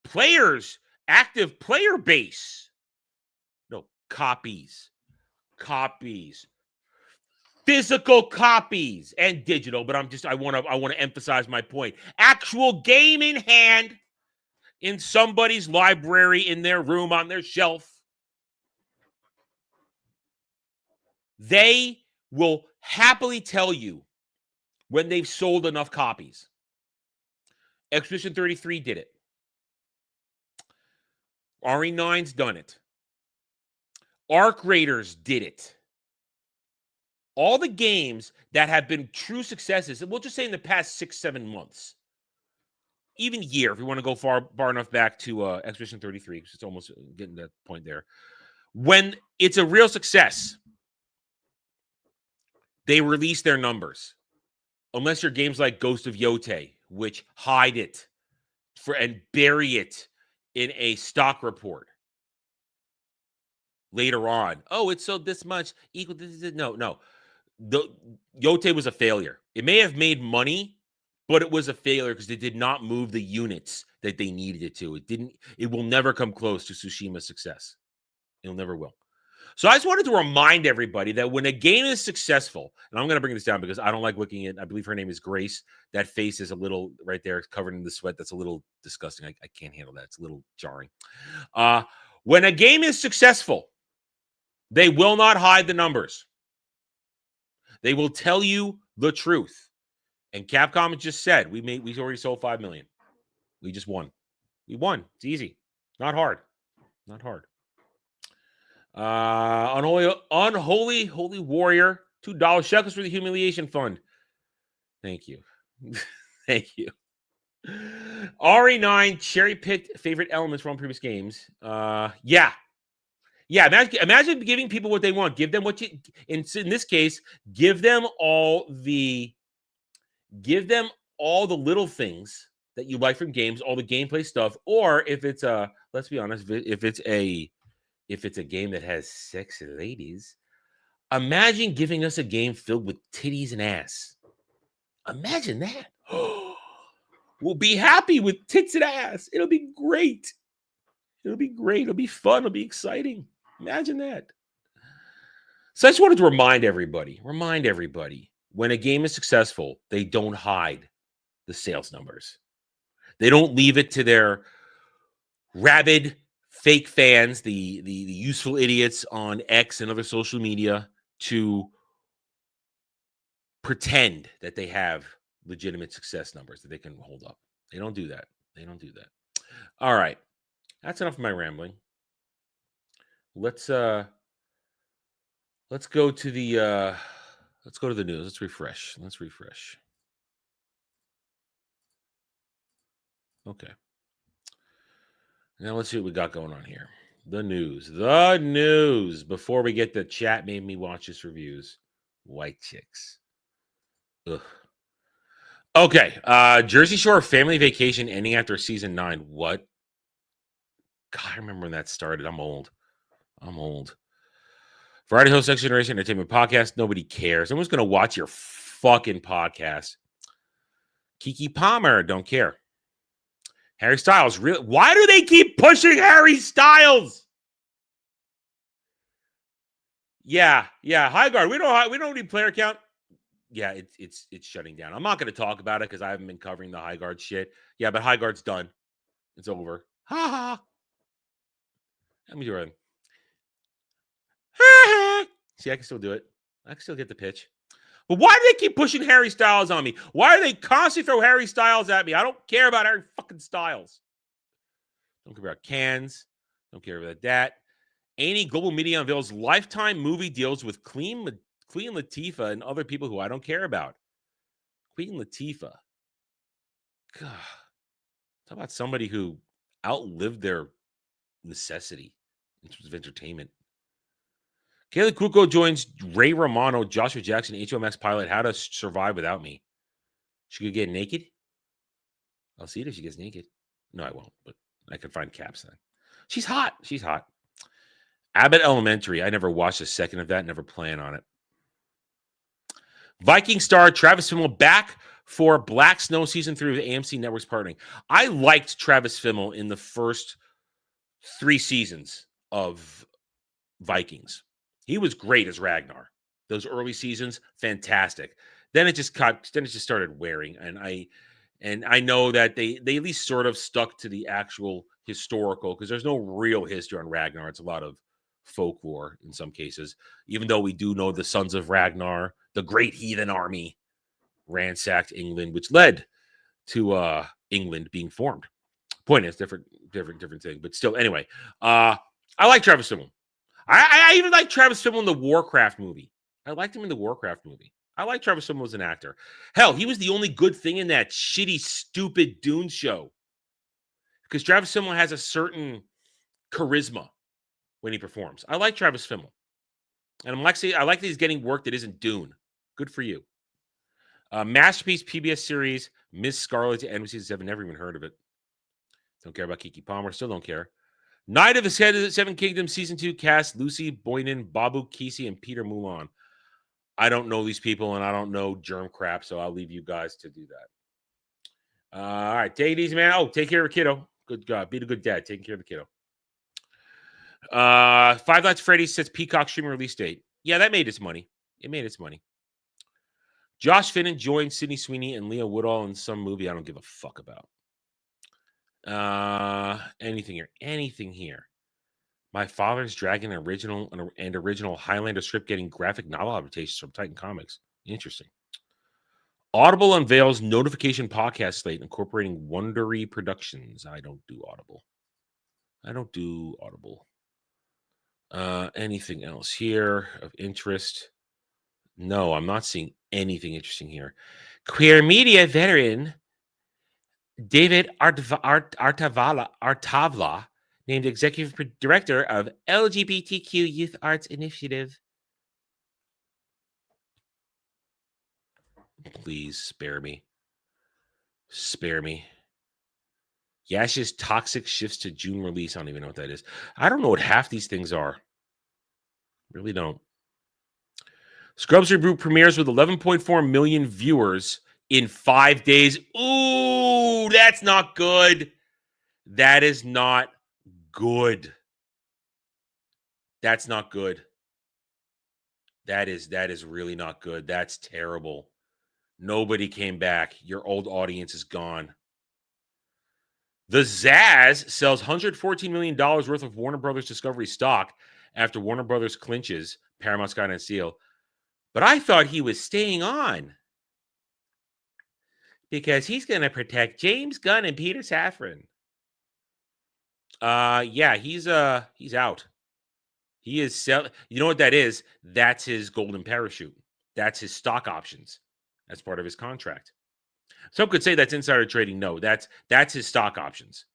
players, active player base. No, copies. Physical copies and digital, but I want to emphasize my point. Actual game in hand in somebody's library, in their room, on their shelf. They will happily tell you when they've sold enough copies. Attribution 33 did it. RE9's done it. Arc Raiders did it. All the games that have been true successes, and we'll just say in the past 6-7 months, even year, if you want to go far enough back to Attribution 33, because it's almost getting to that point there. When it's a real success, they release their numbers. Unless your games like Ghost of Yote, which hide it and bury it in a stock report later on. Oh, it sold this much, equal to this. No. The Yote was a failure. It may have made money, but it was a failure because they did not move the units that they needed it to. It will never come close to Tsushima's success. It'll never will. So I just wanted to remind everybody that when a game is successful, and I'm going to bring this down because I don't like looking at, I believe her name is Grace. That face is a little right there, covered in the sweat. That's a little disgusting. I can't handle that. It's a little jarring. When a game is successful, they will not hide the numbers. They will tell you the truth. And Capcom just said, we already sold 5 million. We just won. We won. It's easy. Not hard. Unholy Holy Warrior, $2 shekels for the humiliation fund. Thank you. Thank you. RE9 cherry-picked favorite elements from previous games. Yeah. Imagine giving people what they want. Give them what you, in this case, give them all the little things that you like from games, all the gameplay stuff. Or if it's let's be honest, if it's a game that has sexy ladies, imagine giving us a game filled with titties and ass. Imagine that. We'll be happy with tits and ass. It'll be great. It'll be fun. It'll be exciting. Imagine that. So I just wanted to remind everybody, when a game is successful, they don't hide the sales numbers. They don't leave it to their rabid fake fans, the useful idiots on X and other social media, to pretend that they have legitimate success numbers that they can hold up. They don't do that. All right. That's enough of my rambling. Let's go to the news. Let's refresh. Okay. Now let's see what we got going on here. The news. Before we get the chat made me watch this reviews. White chicks. Ugh. Okay. Jersey Shore family vacation ending after season 9. What? God, I remember when that started. I'm old. Variety host, Next Generation Entertainment Podcast. Nobody cares. Everyone's going to watch your fucking podcast. Kiki Palmer. Don't care. Harry Styles. Really? Why do they keep pushing Harry Styles? Yeah. Highguard. We don't need player count. Yeah, it's shutting down. I'm not going to talk about it because I haven't been covering the Highguard shit. Yeah, but Highguard's done. It's over. Ha ha. Let me do it. Ha ha. See, I can still do it. I can still get the pitch. But why do they keep pushing Harry Styles on me? Why do they constantly throw Harry Styles at me? I don't care about Harry fucking Styles. Don't care about cans. Don't care about that. Any global media unveils lifetime movie deals with Queen Latifah and other people who I don't care about. Queen Latifah. God. Talk about somebody who outlived their necessity in terms of entertainment. Kaylee Cuoco joins Ray Romano, Joshua Jackson, HOMX pilot, How to Survive Without Me. She could get naked? I'll see it if she gets naked. No, I won't, but I can find caps then. She's hot. She's hot. Abbott Elementary. I never watched a second of that. Never plan on it. Viking star Travis Fimmel back for Black Snow Season 3 with AMC Network's partnering. I liked Travis Fimmel in the first 3 seasons of Vikings. He was great as Ragnar. Those early seasons, fantastic. Then it just started wearing, and I know that they at least sort of stuck to the actual historical, because there's no real history on Ragnar. It's a lot of folklore in some cases, even though we do know the sons of Ragnar, the great heathen army, ransacked England, which led to England being formed. Point is, different thing, but still, anyway, I like Travis Fimmel. I even like Travis Fimmel in the Warcraft movie. I liked him in the Warcraft movie. I like Travis Fimmel as an actor. Hell, he was the only good thing in that shitty, stupid Dune show. Because Travis Fimmel has a certain charisma when he performs. I like Travis Fimmel. And I like that he's getting work that isn't Dune. Good for you. Masterpiece PBS series, Miss Scarlet to NBC Season 7. Never even heard of it. Don't care about Keke Palmer. Still don't care. Night of the Seven Kingdoms Season 2 cast Lucy Boynan, Babu Kesey, and Peter Mulan. I don't know these people, and I don't know germ crap, so I'll leave you guys to do that. All right, take it easy, man. Oh, take care of a kiddo. Good God. Be a good dad. Taking care of the kiddo. Five Nights at Freddy's sets Peacock streaming release date. Yeah, that made its money. It made its money. Josh Finnan joined Sydney Sweeney and Leah Woodall in some movie I don't give a fuck about. Anything here. My Father's Dragon original Highlander script getting graphic novel adaptations from Titan Comics. Interesting. Audible unveils notification podcast slate incorporating Wondery Productions. I don't do Audible. Anything else here of interest? No, I'm not seeing anything interesting here. Queer media veteran David Artavla named executive director of LGBTQ Youth Arts Initiative. Please spare me. Yash's Toxic shifts to June release. I don't even know what that is. I don't know what half these things are. Really don't. Scrubs Reboot premieres with 11.4 million viewers in 5 days. Ooh, that's not good. That is not good. That's not good. That is really not good. That's terrible. Nobody came back. Your old audience is gone. The Zaz sells $114 million worth of Warner Brothers Discovery stock after Warner Brothers clinches Paramount Skydance deal. But I thought he was staying on because he's going to protect James Gunn and Peter Safran. Yeah, he's out. He is you know what that is? That's his golden parachute. That's his stock options. That's part of his contract. Some could say that's insider trading. No, that's his stock options.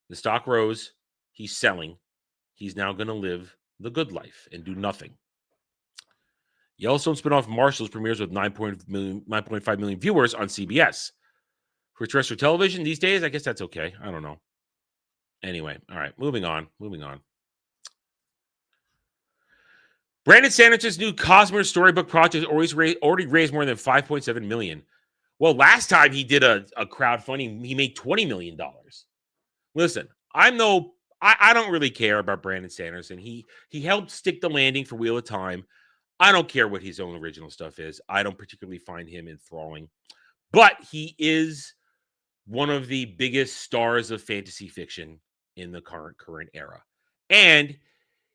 The stock rose. He's selling. He's now going to live the good life and do nothing. Yellowstone spinoff Marshals premieres with 9.5 million viewers on CBS. For terrestrial television these days, I guess that's okay. I don't know. Anyway, all right, moving on. Brandon Sanderson's new Cosmere storybook project already raised more than $5.7 million. Well, last time he did a crowdfunding, he made $20 million. Listen, I'm no I don't really care about Brandon Sanderson. He helped stick the landing for Wheel of Time. I don't care what his own original stuff is. I don't particularly find him enthralling. But he is one of the biggest stars of fantasy fiction in the current era. And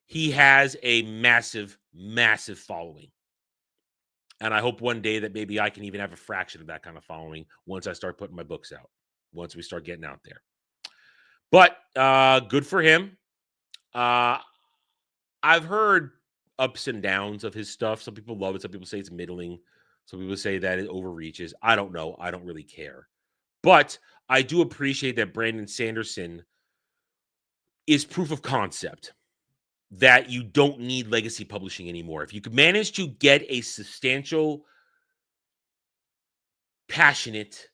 he has a massive, massive following. And I hope one day that maybe I can even have a fraction of that kind of following once I start putting my books out, once we start getting out there. But good for him. I've heard ups and downs of his stuff. Some people love it. Some people say it's middling. Some people say that it overreaches. I don't know. I don't really care. But I do appreciate that Brandon Sanderson is proof of concept that you don't need legacy publishing anymore. If you could manage to get a substantial, passionate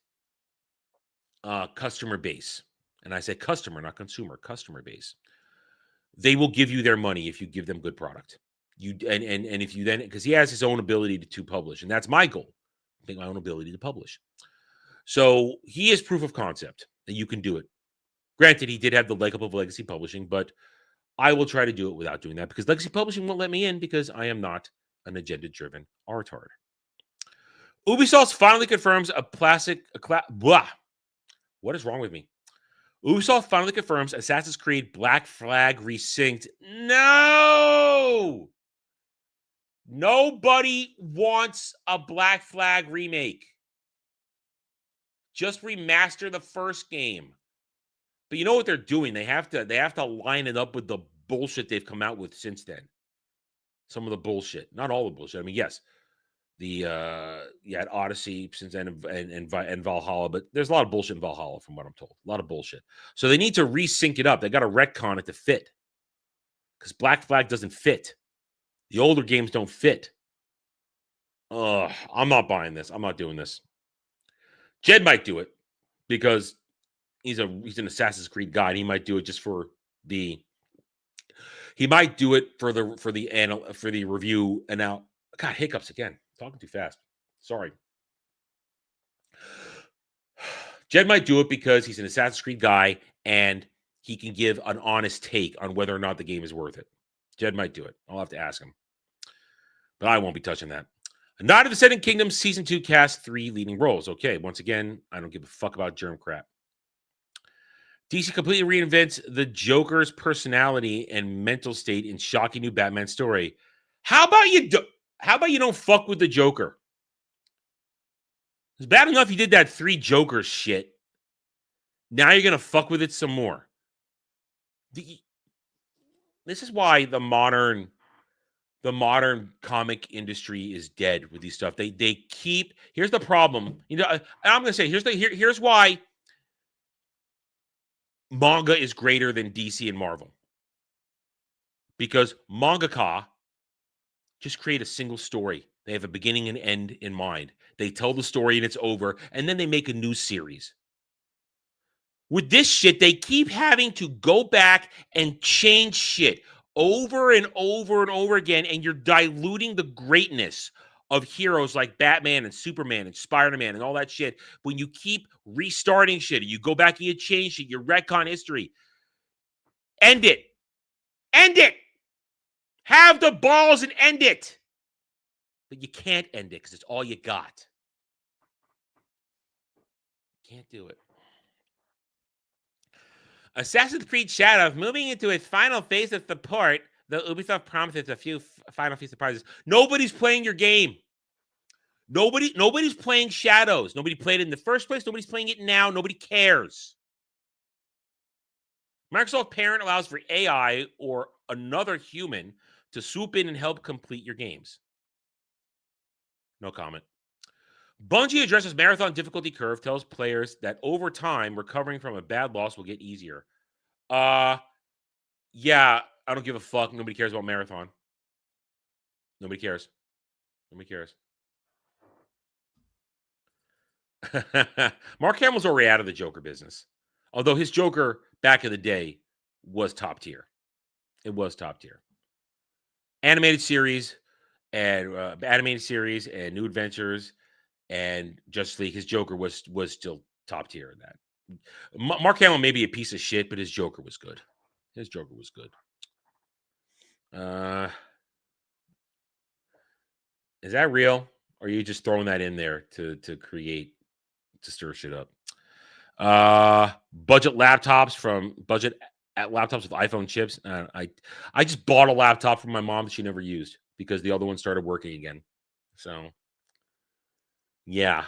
customer base, and I say customer, not consumer, customer base, they will give you their money if you give them good product. And if you then, because he has his own ability to publish, and that's my goal. I think my own ability to publish. So he is proof of concept that you can do it. Granted, he did have the leg up of legacy publishing, but I will try to do it without doing that because legacy publishing won't let me in because I am not an agenda-driven retard. Ubisoft finally confirms blah. What is wrong with me? Ubisoft finally confirms Assassin's Creed Black Flag Resynced. No! Nobody wants a Black Flag remake. Just remaster the first game. But you know what they're doing? They have to line it up with the bullshit they've come out with since then. Some of the bullshit. Not all the bullshit. I mean, yes. You had Odyssey since then and Valhalla, but there's a lot of bullshit in Valhalla from what I'm told. A lot of bullshit. So they need to resync it up. They got to retcon it to fit. Because Black Flag doesn't fit. The older games don't fit. I'm not buying this. I'm not doing this. Jed might do it because he's an Assassin's Creed guy. And he might do it just for the. He might do it for the review. And now, God, hiccups again. Talking too fast. Sorry. Jed might do it because he's an Assassin's Creed guy and he can give an honest take on whether or not the game is worth it. Jed might do it. I'll have to ask him. But I won't be touching that. Knight of the Seven Kingdoms Season 2 cast 3 leading roles. Okay, once again, I don't give a fuck about germ crap. DC completely reinvents the Joker's personality and mental state in shocking new Batman story. How about you don't fuck with the Joker? It's bad enough you did that 3 Jokers shit. Now you're going to fuck with it some more. This is why the modern comic industry is dead with these stuff. They keep, here's the problem. You know, I'm going to say here's why manga is greater than DC and Marvel. Because mangaka just create a single story. They have a beginning and end in mind. They tell the story and it's over, and then they make a new series. With this shit, they keep having to go back and change shit over and over and over again, and you're diluting the greatness of heroes like Batman and Superman and Spider-Man and all that shit when you keep restarting shit. You go back and you change shit. You retcon history. End it. End it. Have the balls and end it. But you can't end it because it's all you got. Can't do it. Assassin's Creed Shadows moving into its final phase of support, though Ubisoft promises a few final few surprises. Nobody's playing your game. Nobody's playing Shadows. Nobody played it in the first place. Nobody's playing it now. Nobody cares. Microsoft Parent allows for AI or another human to swoop in and help complete your games. No comment. Bungie addresses marathon difficulty curve, tells players that over time, recovering from a bad loss will get easier. Yeah, I don't give a fuck. Nobody cares about marathon. Nobody cares. Nobody cares. Mark Hamill's already out of the Joker business. Although his Joker back in the day was top tier. It was top tier. Animated series and New Adventures and Justice League, his Joker was still top tier in that. Mark Hamill may be a piece of shit, but his Joker was good. His Joker was good. Is that real? Or are you just throwing that in there to stir shit up? Budget laptops with iPhone chips. I just bought a laptop from my mom that she never used because the other one started working again. So yeah.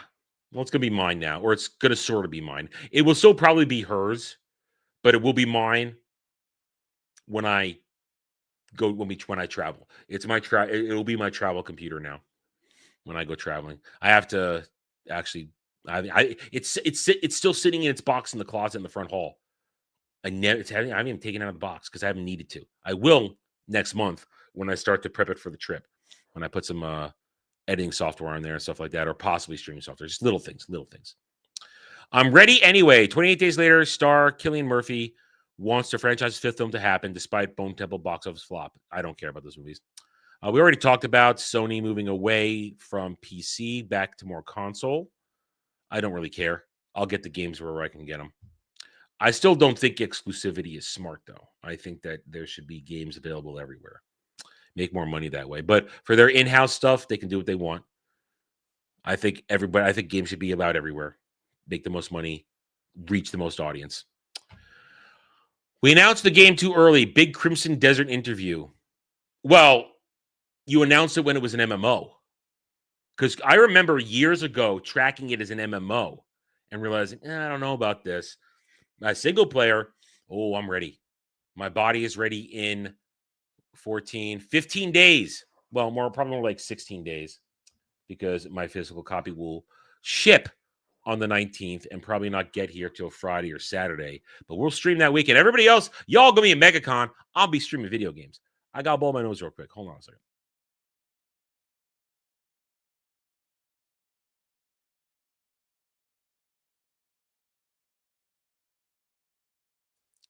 Well, it's gonna be mine now, or it's gonna sort of be mine. It will still probably be hers, but it will be mine when I travel. It'll be my travel computer now when I go traveling. I have to actually it's still sitting in its box in the closet in the front hall. I haven't even taken it out of the box because I haven't needed to. I will next month when I start to prep it for the trip. When I put some editing software on there and stuff like that, or possibly streaming software. Just little things. I'm ready anyway. 28 days later, star Cillian Murphy wants the franchise's fifth film to happen despite Bone Temple box office flop. I don't care about those movies. We already talked about Sony moving away from PC back to more console. I don't really care. I'll get the games wherever I can get them. I still don't think exclusivity is smart, though. I think that there should be games available everywhere. Make more money that way. But for their in-house stuff, they can do what they want. I think games should be about everywhere. Make the most money, reach the most audience. We announced the game too early. Big Crimson Desert interview. Well, you announced it when it was an MMO. Because I remember years ago tracking it as an MMO and realizing, I don't know about this. My single player, I'm ready. My body is ready in 15 days. Well, probably more like 16 days because my physical copy will ship on the 19th and probably not get here till Friday or Saturday. But we'll stream that weekend. Everybody else, y'all gonna be at MegaCon. I'll be streaming video games. I gotta blow my nose real quick. Hold on a second.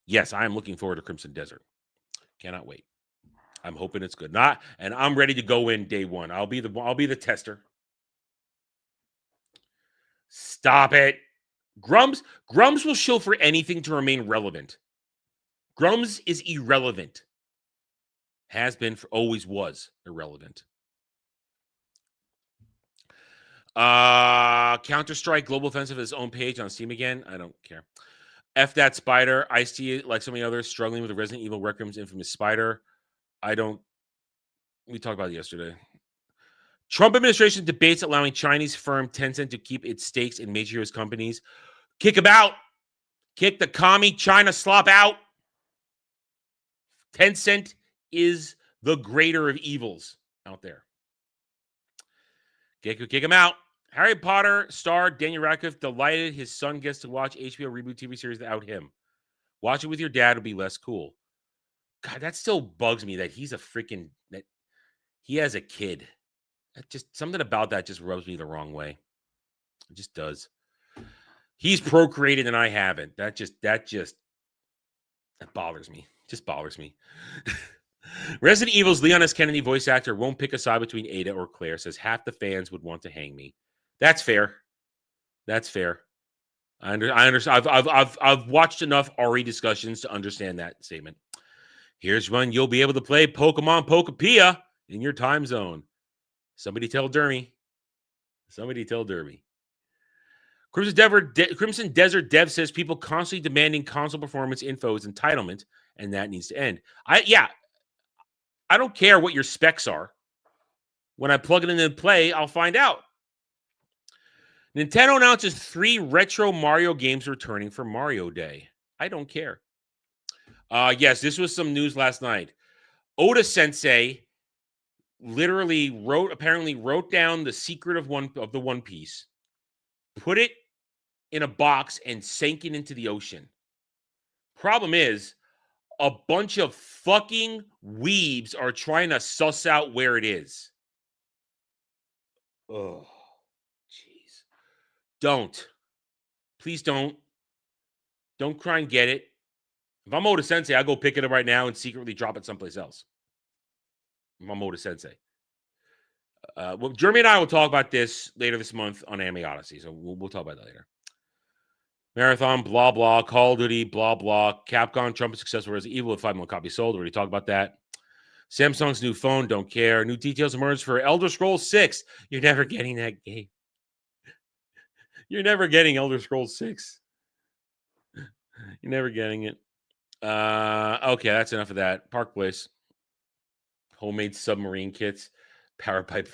Yes, I am looking forward to Crimson Desert. Cannot wait. I'm hoping it's good. And I'm ready to go in day one. I'll be the tester. Stop it. Grums will shill for anything to remain relevant. Grums is irrelevant. Has been, always was irrelevant. Counter-Strike Global Offensive has its own page on Steam again. I don't care. F that Spider. I see it like so many others struggling with the Resident Evil Requiem's infamous Spider. We talked about it yesterday. Trump administration debates allowing Chinese firm Tencent to keep its stakes in major U.S. companies. Kick him out. Kick the commie China slop out. Tencent is the greater of evils out there. Kick him out. Harry Potter star Daniel Radcliffe delighted his son gets to watch HBO reboot TV series without him. Watch it with your dad would be less cool. God, that still bugs me that that he has a kid. Something about that just rubs me the wrong way. It just does. He's procreated and I haven't. That bothers me. Just bothers me. Resident Evil's Leon S. Kennedy voice actor won't pick a side between Ada or Claire. Says half the fans would want to hang me. That's fair. I understand. I've watched enough RE discussions to understand that statement. Here's when you'll be able to play Pokemon Pokepia in your time zone. Somebody tell Dermy. Crimson Desert Dev says people constantly demanding console performance info is entitlement, and that needs to end. I don't care what your specs are. When I plug it in and play, I'll find out. Nintendo announces 3 retro Mario games returning for Mario Day. I don't care. Yes, this was some news last night. Oda Sensei literally wrote down the secret of the One Piece, put it in a box, and sank it into the ocean. Problem is, a bunch of fucking weebs are trying to suss out where it is. Oh, jeez. Don't. Please don't. Don't try and get it. If I'm Oda Sensei, I'll go pick it up right now and secretly drop it someplace else. If I'm Oda Sensei. Well, Jeremy and I will talk about this later this month on Anime Odyssey, so we'll talk about that later. Marathon, blah, blah. Call of Duty, blah, blah. Capcom, Trump is successful Resident Evil with 5 million copies sold. Already talked about that. Samsung's new phone, don't care. New details emerged for Elder Scrolls 6. You're never getting that game. You're never getting Elder Scrolls 6. You're never getting it. Okay, that's enough of that. Park Place. Homemade submarine kits. Power pipe.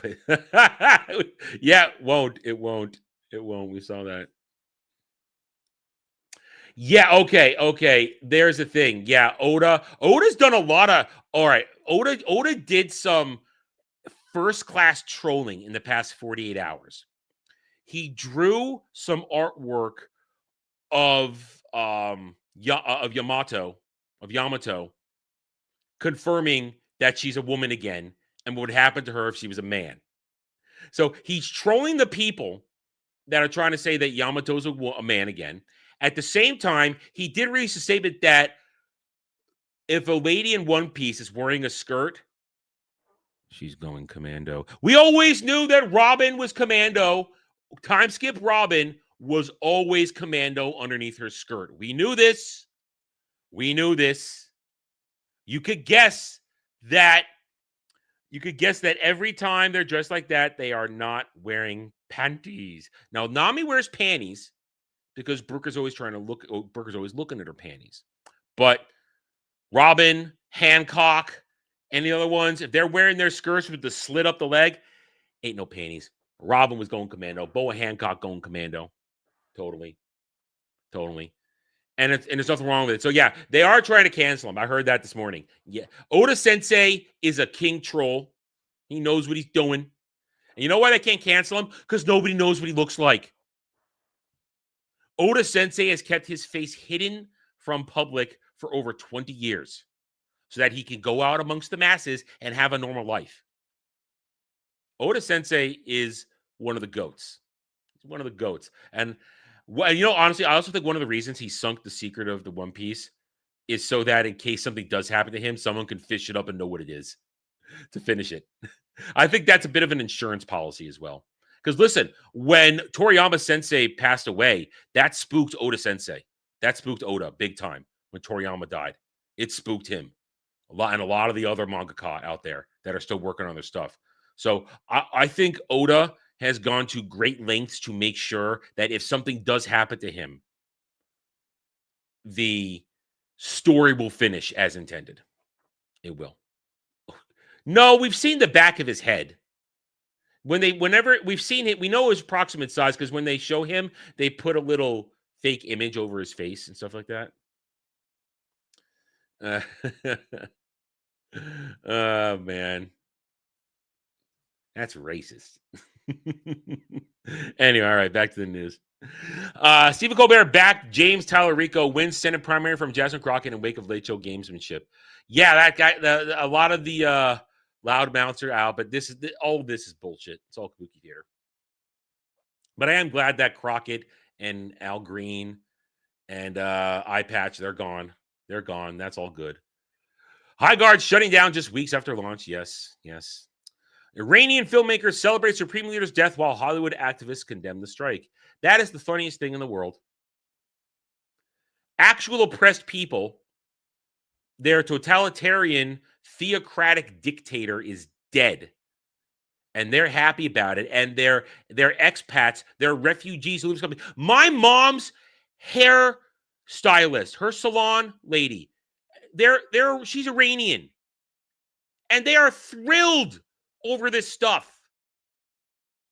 Yeah, it won't. It won't. It won't. We saw that. Yeah, okay. There's the thing. Yeah, Oda's done a lot of all right. Oda did some first-class trolling in the past 48 hours. He drew some artwork of Yamato, confirming that she's a woman again and what would happen to her if she was a man. So he's trolling the people that are trying to say that Yamato's a man again. At the same time, he did release a statement that if a lady in One Piece is wearing a skirt, she's going commando. We always knew that Robin was commando. Time skip Robin was always commando underneath her skirt. We knew this. You could guess that every time they're dressed like that, they are not wearing panties. Now, Nami wears panties because Brooker's always looking at her panties. But Robin, Hancock, and the other ones, if they're wearing their skirts with the slit up the leg, ain't no panties. Robin was going commando. Boa Hancock going commando. Totally. And there's nothing wrong with it. So, yeah, they are trying to cancel him. I heard that this morning. Yeah. Oda Sensei is a king troll. He knows what he's doing. And you know why they can't cancel him? Because nobody knows what he looks like. Oda Sensei has kept his face hidden from public for over 20 years so that he can go out amongst the masses and have a normal life. Oda Sensei is one of the goats. He's one of the goats. And, honestly, I also think one of the reasons he sunk the secret of the One Piece is so that in case something does happen to him, someone can fish it up and know what it is to finish it. I think that's a bit of an insurance policy as well. Because listen, when Toriyama Sensei passed away, that spooked Oda Sensei. That spooked Oda big time when Toriyama died. It spooked him. A lot of the other mangaka out there that are still working on their stuff. So I think Oda has gone to great lengths to make sure that if something does happen to him, the story will finish as intended. It will. No, we've seen the back of his head. Whenever we've seen it, we know his approximate size because when they show him, they put a little fake image over his face and stuff like that. Oh, man. That's racist. Anyway, all right, back to the news. Stephen Colbert back. James Tallarico wins Senate primary from Jasmine Crockett in wake of late show gamesmanship. Yeah, that guy, a lot of the loudmouths are out, but all of this is bullshit. It's all kooky theater. But I am glad that Crockett and Al Green and Eye Patch, they're gone. They're gone. That's all good. High Guard shutting down just weeks after launch. Yes. Iranian filmmaker celebrates Supreme Leader's death while Hollywood activists condemn the strike. That is the funniest thing in the world. Actual oppressed people, their totalitarian, theocratic dictator is dead. And they're happy about it. And they're expats, they're refugees who live in this country. My mom's hair stylist, her salon lady, she's Iranian. And they are thrilled over this stuff.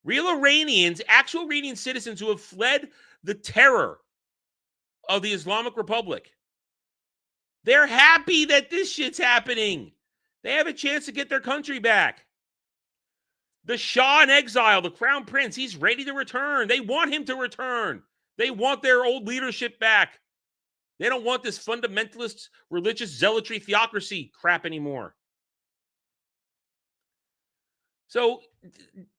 Real Iranians, actual Iranian citizens who have fled the terror of the Islamic Republic. They're happy that this shit's happening. They have a chance to get their country back. The Shah in exile, the Crown Prince, he's ready to return. They want him to return. They want their old leadership back. They don't want this fundamentalist religious zealotry theocracy crap anymore. So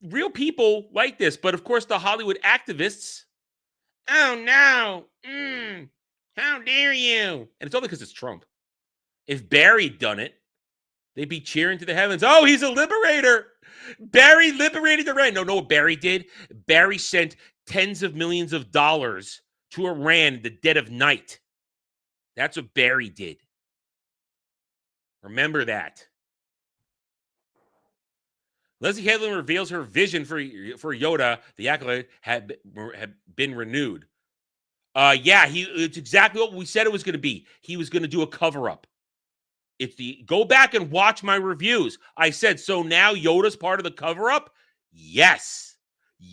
real people like this, but of course the Hollywood activists, oh no, how dare you? And it's only because it's Trump. If Barry'd done it, they'd be cheering to the heavens. Oh, he's a liberator. Barry liberated Iran. No, what Barry did? Barry sent tens of millions of dollars to Iran in the dead of night. That's what Barry did. Remember that. Leslie Headland reveals her vision for Yoda. The accolade had been renewed. Yeah, it's exactly what we said it was going to be. He was going to do a cover-up. Go back and watch my reviews. I said, so now Yoda's part of the cover-up? Yes.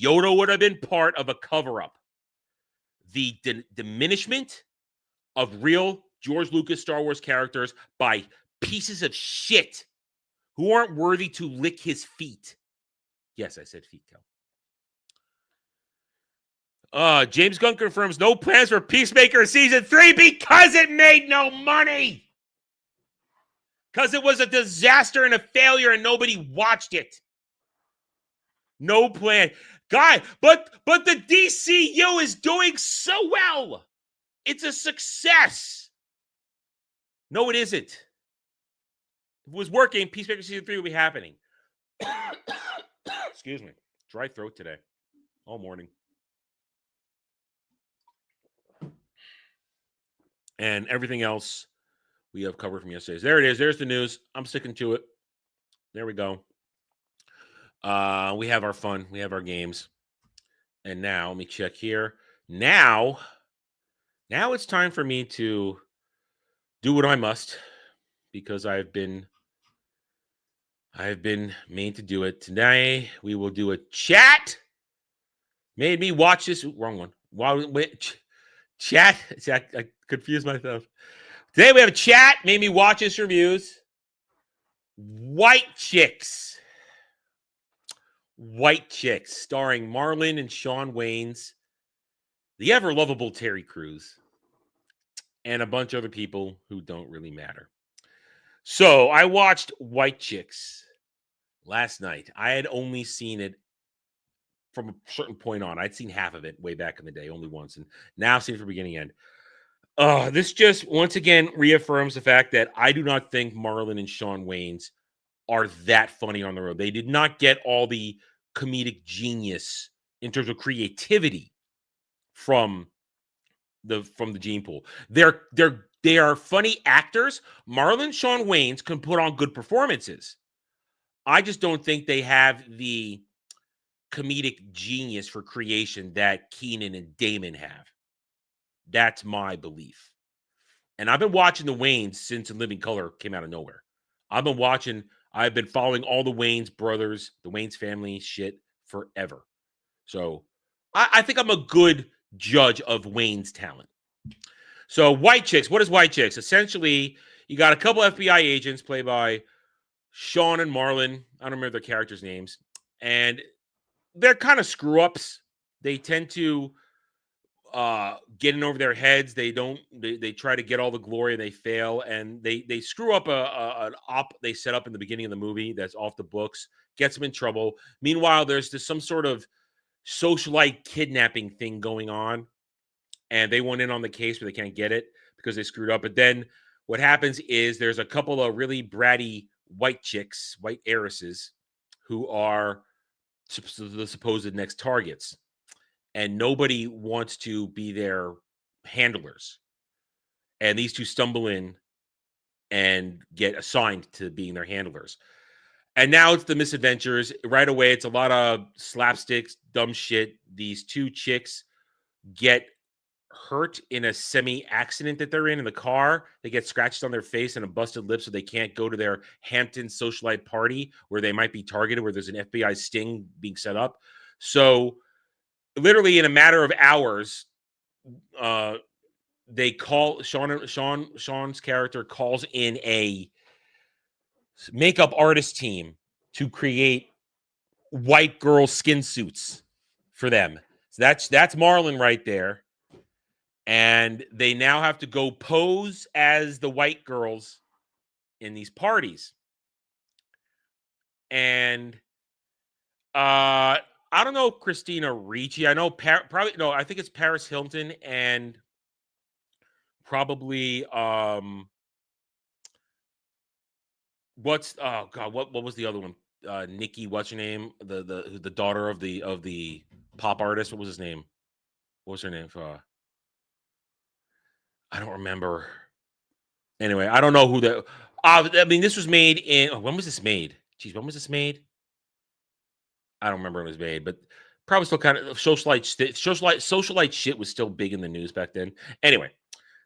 Yoda would have been part of a cover-up. The diminishment of real George Lucas Star Wars characters by pieces of shit who aren't worthy to lick his feet. Yes, I said feet, Cal. James Gunn confirms no plans for Peacemaker Season 3 because it made no money. Because it was a disaster and a failure and nobody watched it. No plan. Guy, but the DCU is doing so well. It's a success. No, it isn't. If it was working, Peacemaker Season 3 would be happening. Excuse me. Dry throat today. All morning. And everything else we have covered from yesterday. There it is. There's the news. I'm sticking to it. There we go. We have our fun. We have our games. And now, let me check here. Now it's time for me to do what I must because I've been made to do it. Today, we will do a chat. Made me watch this. Wrong one. Chat. I confused myself. Today, we have a chat. Made me watch this reviews. White Chicks. White Chicks, starring Marlon and Shawn Wayans, the ever-lovable Terry Crews, and a bunch of other people who don't really matter. So I watched White Chicks last night. I had only seen it from a certain point on. I'd seen half of it way back in the day, only once, and now I've seen it from beginning to end. This just, once again, reaffirms the fact that I do not think Marlon and Shawn Wayans are that funny on the road. They did not get all the comedic genius in terms of creativity from the gene pool. They are funny actors. Marlon and Shawn Wayans can put on good performances. I just don't think they have the comedic genius for creation that Keenan and Damon have. That's my belief. And I've been watching the Wayans since In Living Color came out of nowhere. I've been following all the Wayans brothers, the Wayans family shit forever. So I think I'm a good judge of Wayans' talent. So White Chicks, what is White Chicks? Essentially, you got a couple FBI agents played by Shawn and Marlon. I don't remember their characters' names. And they're kind of screw-ups. They tend to get in over their heads. They try to get all the glory and they fail, and they screw up an op they set up in the beginning of the movie that's off the books, gets them in trouble. Meanwhile, there's some sort of socialite kidnapping thing going on, and they went in on the case, but they can't get it because they screwed up. But then what happens is there's a couple of really bratty white chicks, white heiresses, who are the supposed next targets. And nobody wants to be their handlers. And these two stumble in and get assigned to being their handlers. And now it's the misadventures. Right away, it's a lot of slapsticks, dumb shit. These two chicks get hurt in a semi-accident that they're in the car. They get scratches on their face and a busted lip, so they can't go to their Hampton socialite party where they might be targeted, where there's an FBI sting being set up. So literally in a matter of hours, they call Shawn's character calls in a makeup artist team to create white girl skin suits for them. So that's Marlon right there. And they now have to go pose as the white girls in these parties. And I don't know Christina Ricci. I know I think it's Paris Hilton and probably what was the other one? Nikki, what's her name? The daughter of the pop artist. What was his name? What was her name? I don't remember. Anyway, I don't know who the. I mean, this was made in. When was this made? Jeez, when was this made? I don't remember when it was made, but probably still kind of socialite shit was still big in the news back then. Anyway,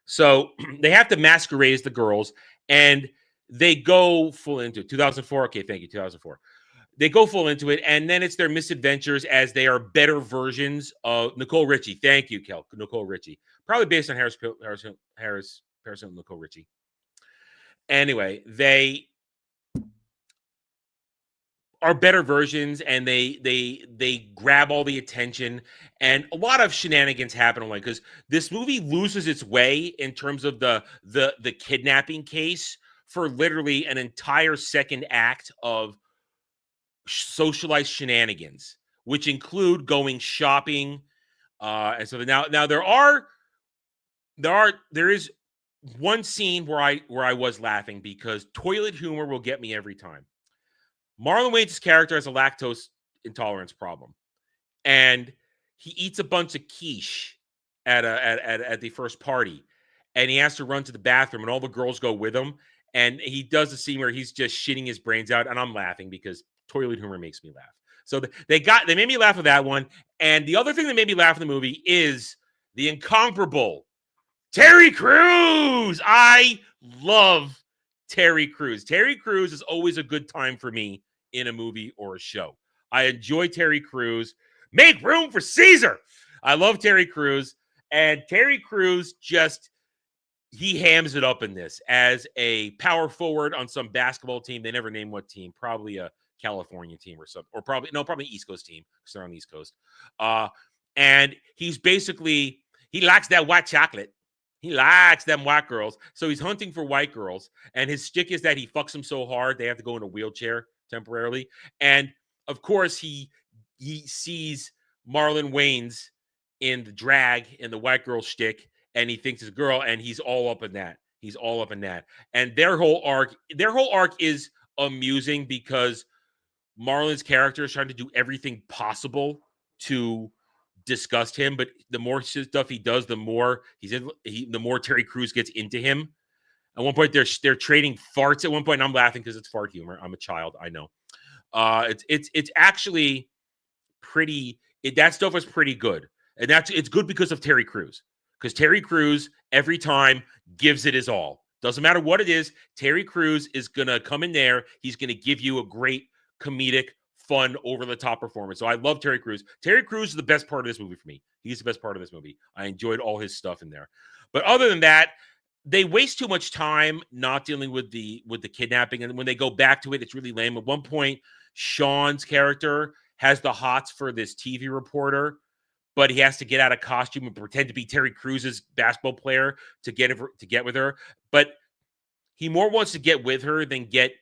so they have to masquerade as the girls, and they go full into it. 2004. Okay, thank you. 2004. They go full into it, and then it's their misadventures as they are better versions of Nicole Richie. Thank you, Kel. Nicole Richie, probably based on Harris Nicole Richie. Anyway, they are better versions, and they grab all the attention, and a lot of shenanigans happen like because this movie loses its way in terms of the kidnapping case for literally an entire second act of socialized shenanigans, which include going shopping, and so now there is one scene where I was laughing because toilet humor will get me every time. Marlon Wayans' character has a lactose intolerance problem, and he eats a bunch of quiche at the first party, and he has to run to the bathroom, and all the girls go with him, and he does a scene where he's just shitting his brains out, and I'm laughing because toilet humor makes me laugh. So they made me laugh with that one, and the other thing that made me laugh in the movie is the incomparable Terry Crews. I love Terry Crews. Terry Crews is always a good time for me in a movie or a show. I enjoy Terry Crews. Make room for Caesar. I love Terry Crews. And Terry Crews he hams it up in this as a power forward on some basketball team. They never name what team. Probably a California team or something. Or probably East Coast team because they're on the East Coast. And he's basically, he likes that white chocolate. He likes them white girls. So he's hunting for white girls. And his shtick is that he fucks them so hard, they have to go in a wheelchair temporarily. And of course, he sees Marlon Wayans in the drag in the white girl shtick, and he thinks it's a girl, and he's all up in that. He's all up in that. And their whole arc is amusing because Marlon's character is trying to do everything possible to disgust him, but the more stuff he does, the more the more Terry Crews gets into him. At one point, they're trading farts. At one point, and I'm laughing because it's fart humor. I'm a child, I know. It's actually pretty. That stuff is pretty good, and it's good because of Terry Crews. Because Terry Crews every time gives it his all. Doesn't matter what it is. Terry Crews is gonna come in there. He's gonna give you a great comedic, fun, over-the-top performance. So I love Terry Crews. Terry Crews is the best part of this movie for me. He's the best part of this movie. I enjoyed all his stuff in there. But other than that, they waste too much time not dealing with the kidnapping. And when they go back to it, it's really lame. At one point, Sean's character has the hots for this TV reporter, but he has to get out of costume and pretend to be Terry Crews' basketball player to get with her. But he more wants to get with her than get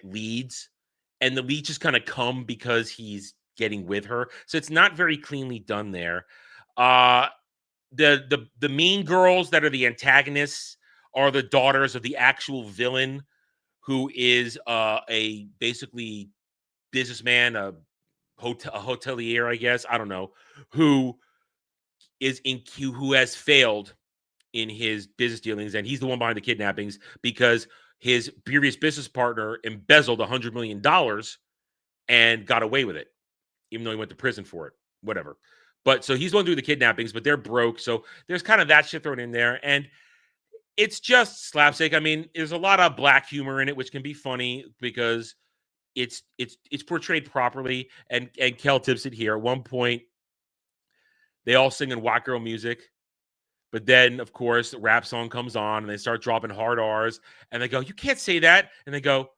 leads. And the leads just kind of come because he's getting with her. So it's not very cleanly done there. The mean girls that are the antagonists are the daughters of the actual villain, who is a basically businessman, a hotelier, I guess. I don't know, who has failed in his business dealings, and he's the one behind the kidnappings because his previous business partner embezzled $100 million and got away with it, even though he went to prison for it. Whatever. But so he's the one doing the kidnappings, but they're broke. So there's kind of that shit thrown in there. And it's just slapstick. I mean, there's a lot of black humor in it, which can be funny because it's portrayed properly. And Kel tips it here. At one point, they all sing in white girl music. But then, of course, the rap song comes on and they start dropping hard R's. And they go, "You can't say that." And they go,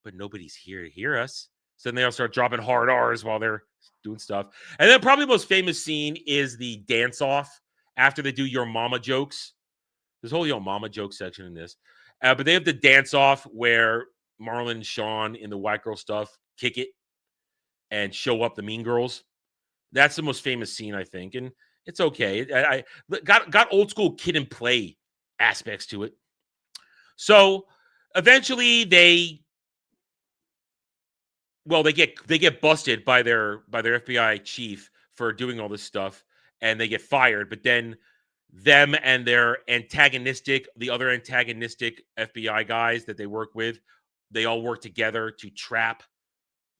"But nobody's here to hear us." So then they all start dropping hard R's while they're doing stuff. And then probably the most famous scene is the dance-off after they do Your Mama jokes. There's a whole Your Mama joke section in this. But they have the dance-off where Marlon and Sean in the white girl stuff kick it and show up the mean girls. That's the most famous scene, I think. And it's okay. I got old school kid and play aspects to it. So eventually they get busted by their FBI chief for doing all this stuff, and they get fired. But then them and their the other antagonistic FBI guys that they work with, they all work together to trap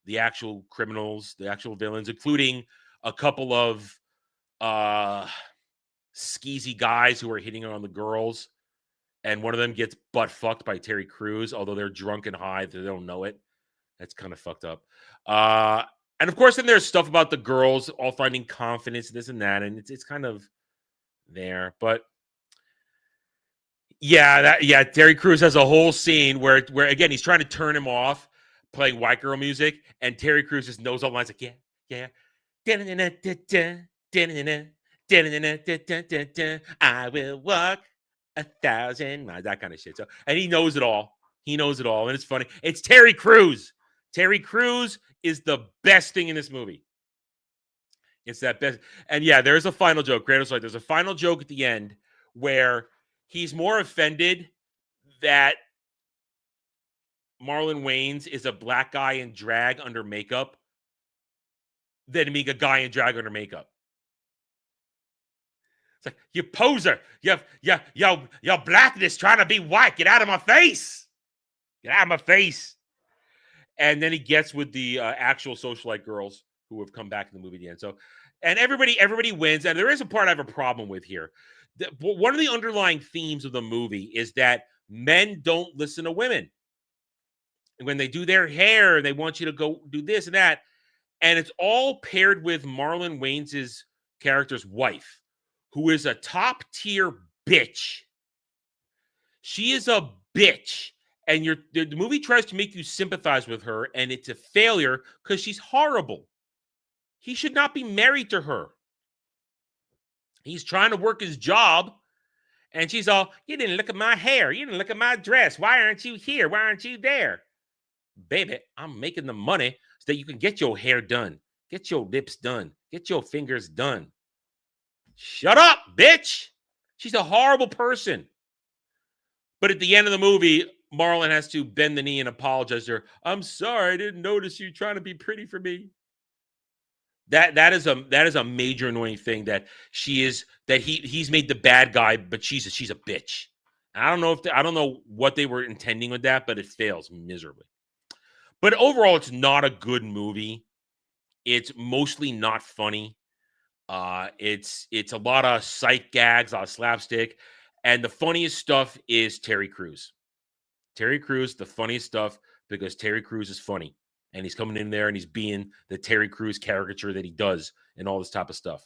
the actual criminals, the actual villains, including a couple of skeezy guys who are hitting on the girls. And one of them gets butt fucked by Terry Crews, although they're drunk and high, they don't know it. That's kind of fucked up. And of course, then there's stuff about the girls all finding confidence, this and that, and it's kind of there. But Terry Crews has a whole scene where again he's trying to turn him off, playing white girl music, and Terry Crews just knows all the lines like I will walk 1,000 miles, that kind of shit. So, and he knows it all. He knows it all, and it's funny. It's Terry Crews. Terry Crews is the best thing in this movie. It's that best. And yeah, there's a final joke. Grant was like, there's a final joke at the end where he's more offended that Marlon Wayans is a black guy in drag under makeup than being a guy in drag under makeup. It's like, you poser. Your blackness trying to be white. Get out of my face. Get out of my face. And then he gets with the actual socialite girls who have come back in the movie at the end. So, and everybody wins. And there is a part I have a problem with here. One of the underlying themes of the movie is that men don't listen to women. When they do their hair, they want you to go do this and that. And it's all paired with Marlon Wayans' character's wife, who is a top-tier bitch. She is a bitch. And the movie tries to make you sympathize with her, and it's a failure because she's horrible. He should not be married to her. He's trying to work his job, and she's all, you didn't look at my hair. You didn't look at my dress. Why aren't you here? Why aren't you there? Baby, I'm making the money so that you can get your hair done, get your lips done, get your fingers done. Shut up, bitch. She's a horrible person. But at the end of the movie, Marlon has to bend the knee and apologize to her. I'm sorry, I didn't notice you trying to be pretty for me. That is a major annoying thing that he's made the bad guy, but she's a bitch. I don't know what they were intending with that, but it fails miserably. But overall, it's not a good movie. It's mostly not funny. It's a lot of sight gags, a lot of slapstick, and the funniest stuff is Terry Crews. Terry Crews, the funniest stuff, because Terry Crews is funny. And he's coming in there and he's being the Terry Crews caricature that he does and all this type of stuff.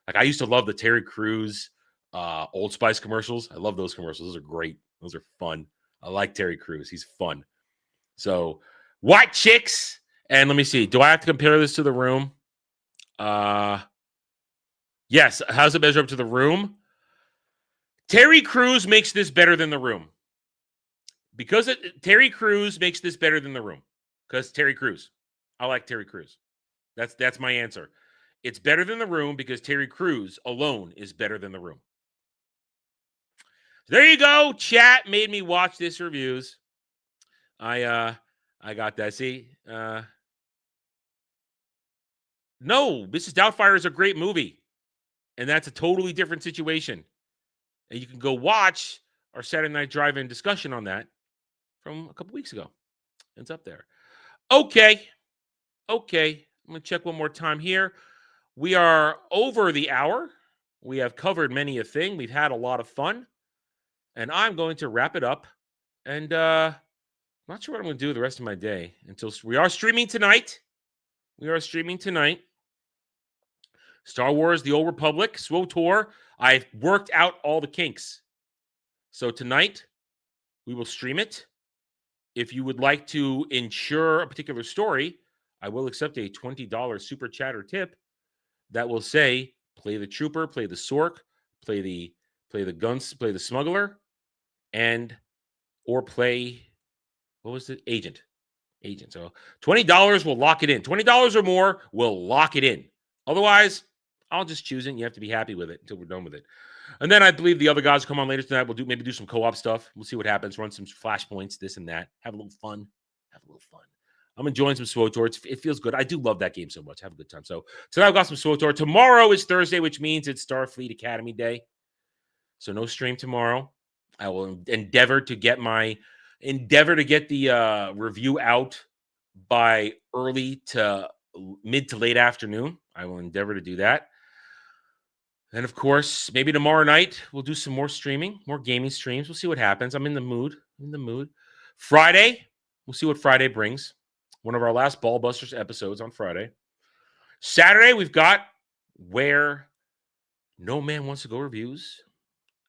Like, I used to love the Terry Crews Old Spice commercials. I love those commercials. Those are great. Those are fun. I like Terry Crews. He's fun. So, white chicks. And let me see. Do I have to compare this to The Room? Yes. How's it measure up to The Room? Terry Crews makes this better than The Room. Because Terry Crews makes this better than The Room. Because Terry Crews. I like Terry Crews. That's my answer. It's better than The Room because Terry Crews alone is better than The Room. So there you go. Chat made me watch this reviews. I got that. See? No, Mrs. Doubtfire is a great movie. And that's a totally different situation. And you can go watch our Saturday Night Drive-In discussion on that from a couple weeks ago. It's up there. Okay. I'm going to check one more time here. We are over the hour. We have covered many a thing. We've had a lot of fun. And I'm going to wrap it up. And I'm not sure what I'm going to do the rest of my day until we are streaming tonight. Star Wars, The Old Republic, SWTOR. I've worked out all the kinks. So tonight, we will stream it. If you would like to insure a particular story, I will accept a $20 super chat or tip that will say, play the trooper, play the sork, play the guns, play the smuggler, or play, what was it? Agent. So $20 will lock it in. $20 or more will lock it in. Otherwise, I'll just choose it. And you have to be happy with it until we're done with it. And then I believe the other guys will come on later tonight. We'll do some co-op stuff. We'll see what happens. Run some flashpoints, this and that. Have a little fun. I'm enjoying some SWTOR. It feels good. I do love that game so much. Have a good time. So tonight I've got some SWTOR. Tomorrow is Thursday, which means it's Starfleet Academy Day. So no stream tomorrow. I will endeavor to get the review out by early to mid to late afternoon. I will endeavor to do that. And of course, maybe tomorrow night we'll do some more streaming, more gaming streams. We'll see what happens. I'm in the mood. Friday, we'll see what Friday brings. One of our last Ball Busters episodes on Friday. Saturday, we've got Where No Man Wants to Go reviews.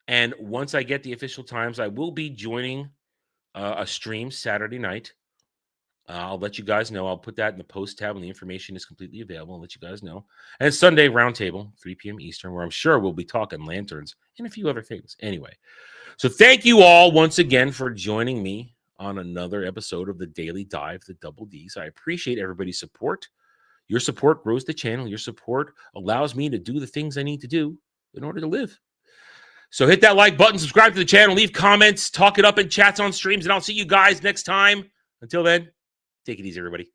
And once I get the official times, I will be joining a stream Saturday night. I'll let you guys know. I'll put that in the post tab when the information is completely available. I'll let you guys know. And Sunday, Roundtable, 3 p.m. Eastern, where I'm sure we'll be talking lanterns and a few other things. Anyway, so thank you all once again for joining me on another episode of the Daily Dive, the Double Ds. I appreciate everybody's support. Your support grows the channel. Your support allows me to do the things I need to do in order to live. So hit that like button, subscribe to the channel, leave comments, talk it up in chats on streams, and I'll see you guys next time. Until then, take it easy, everybody.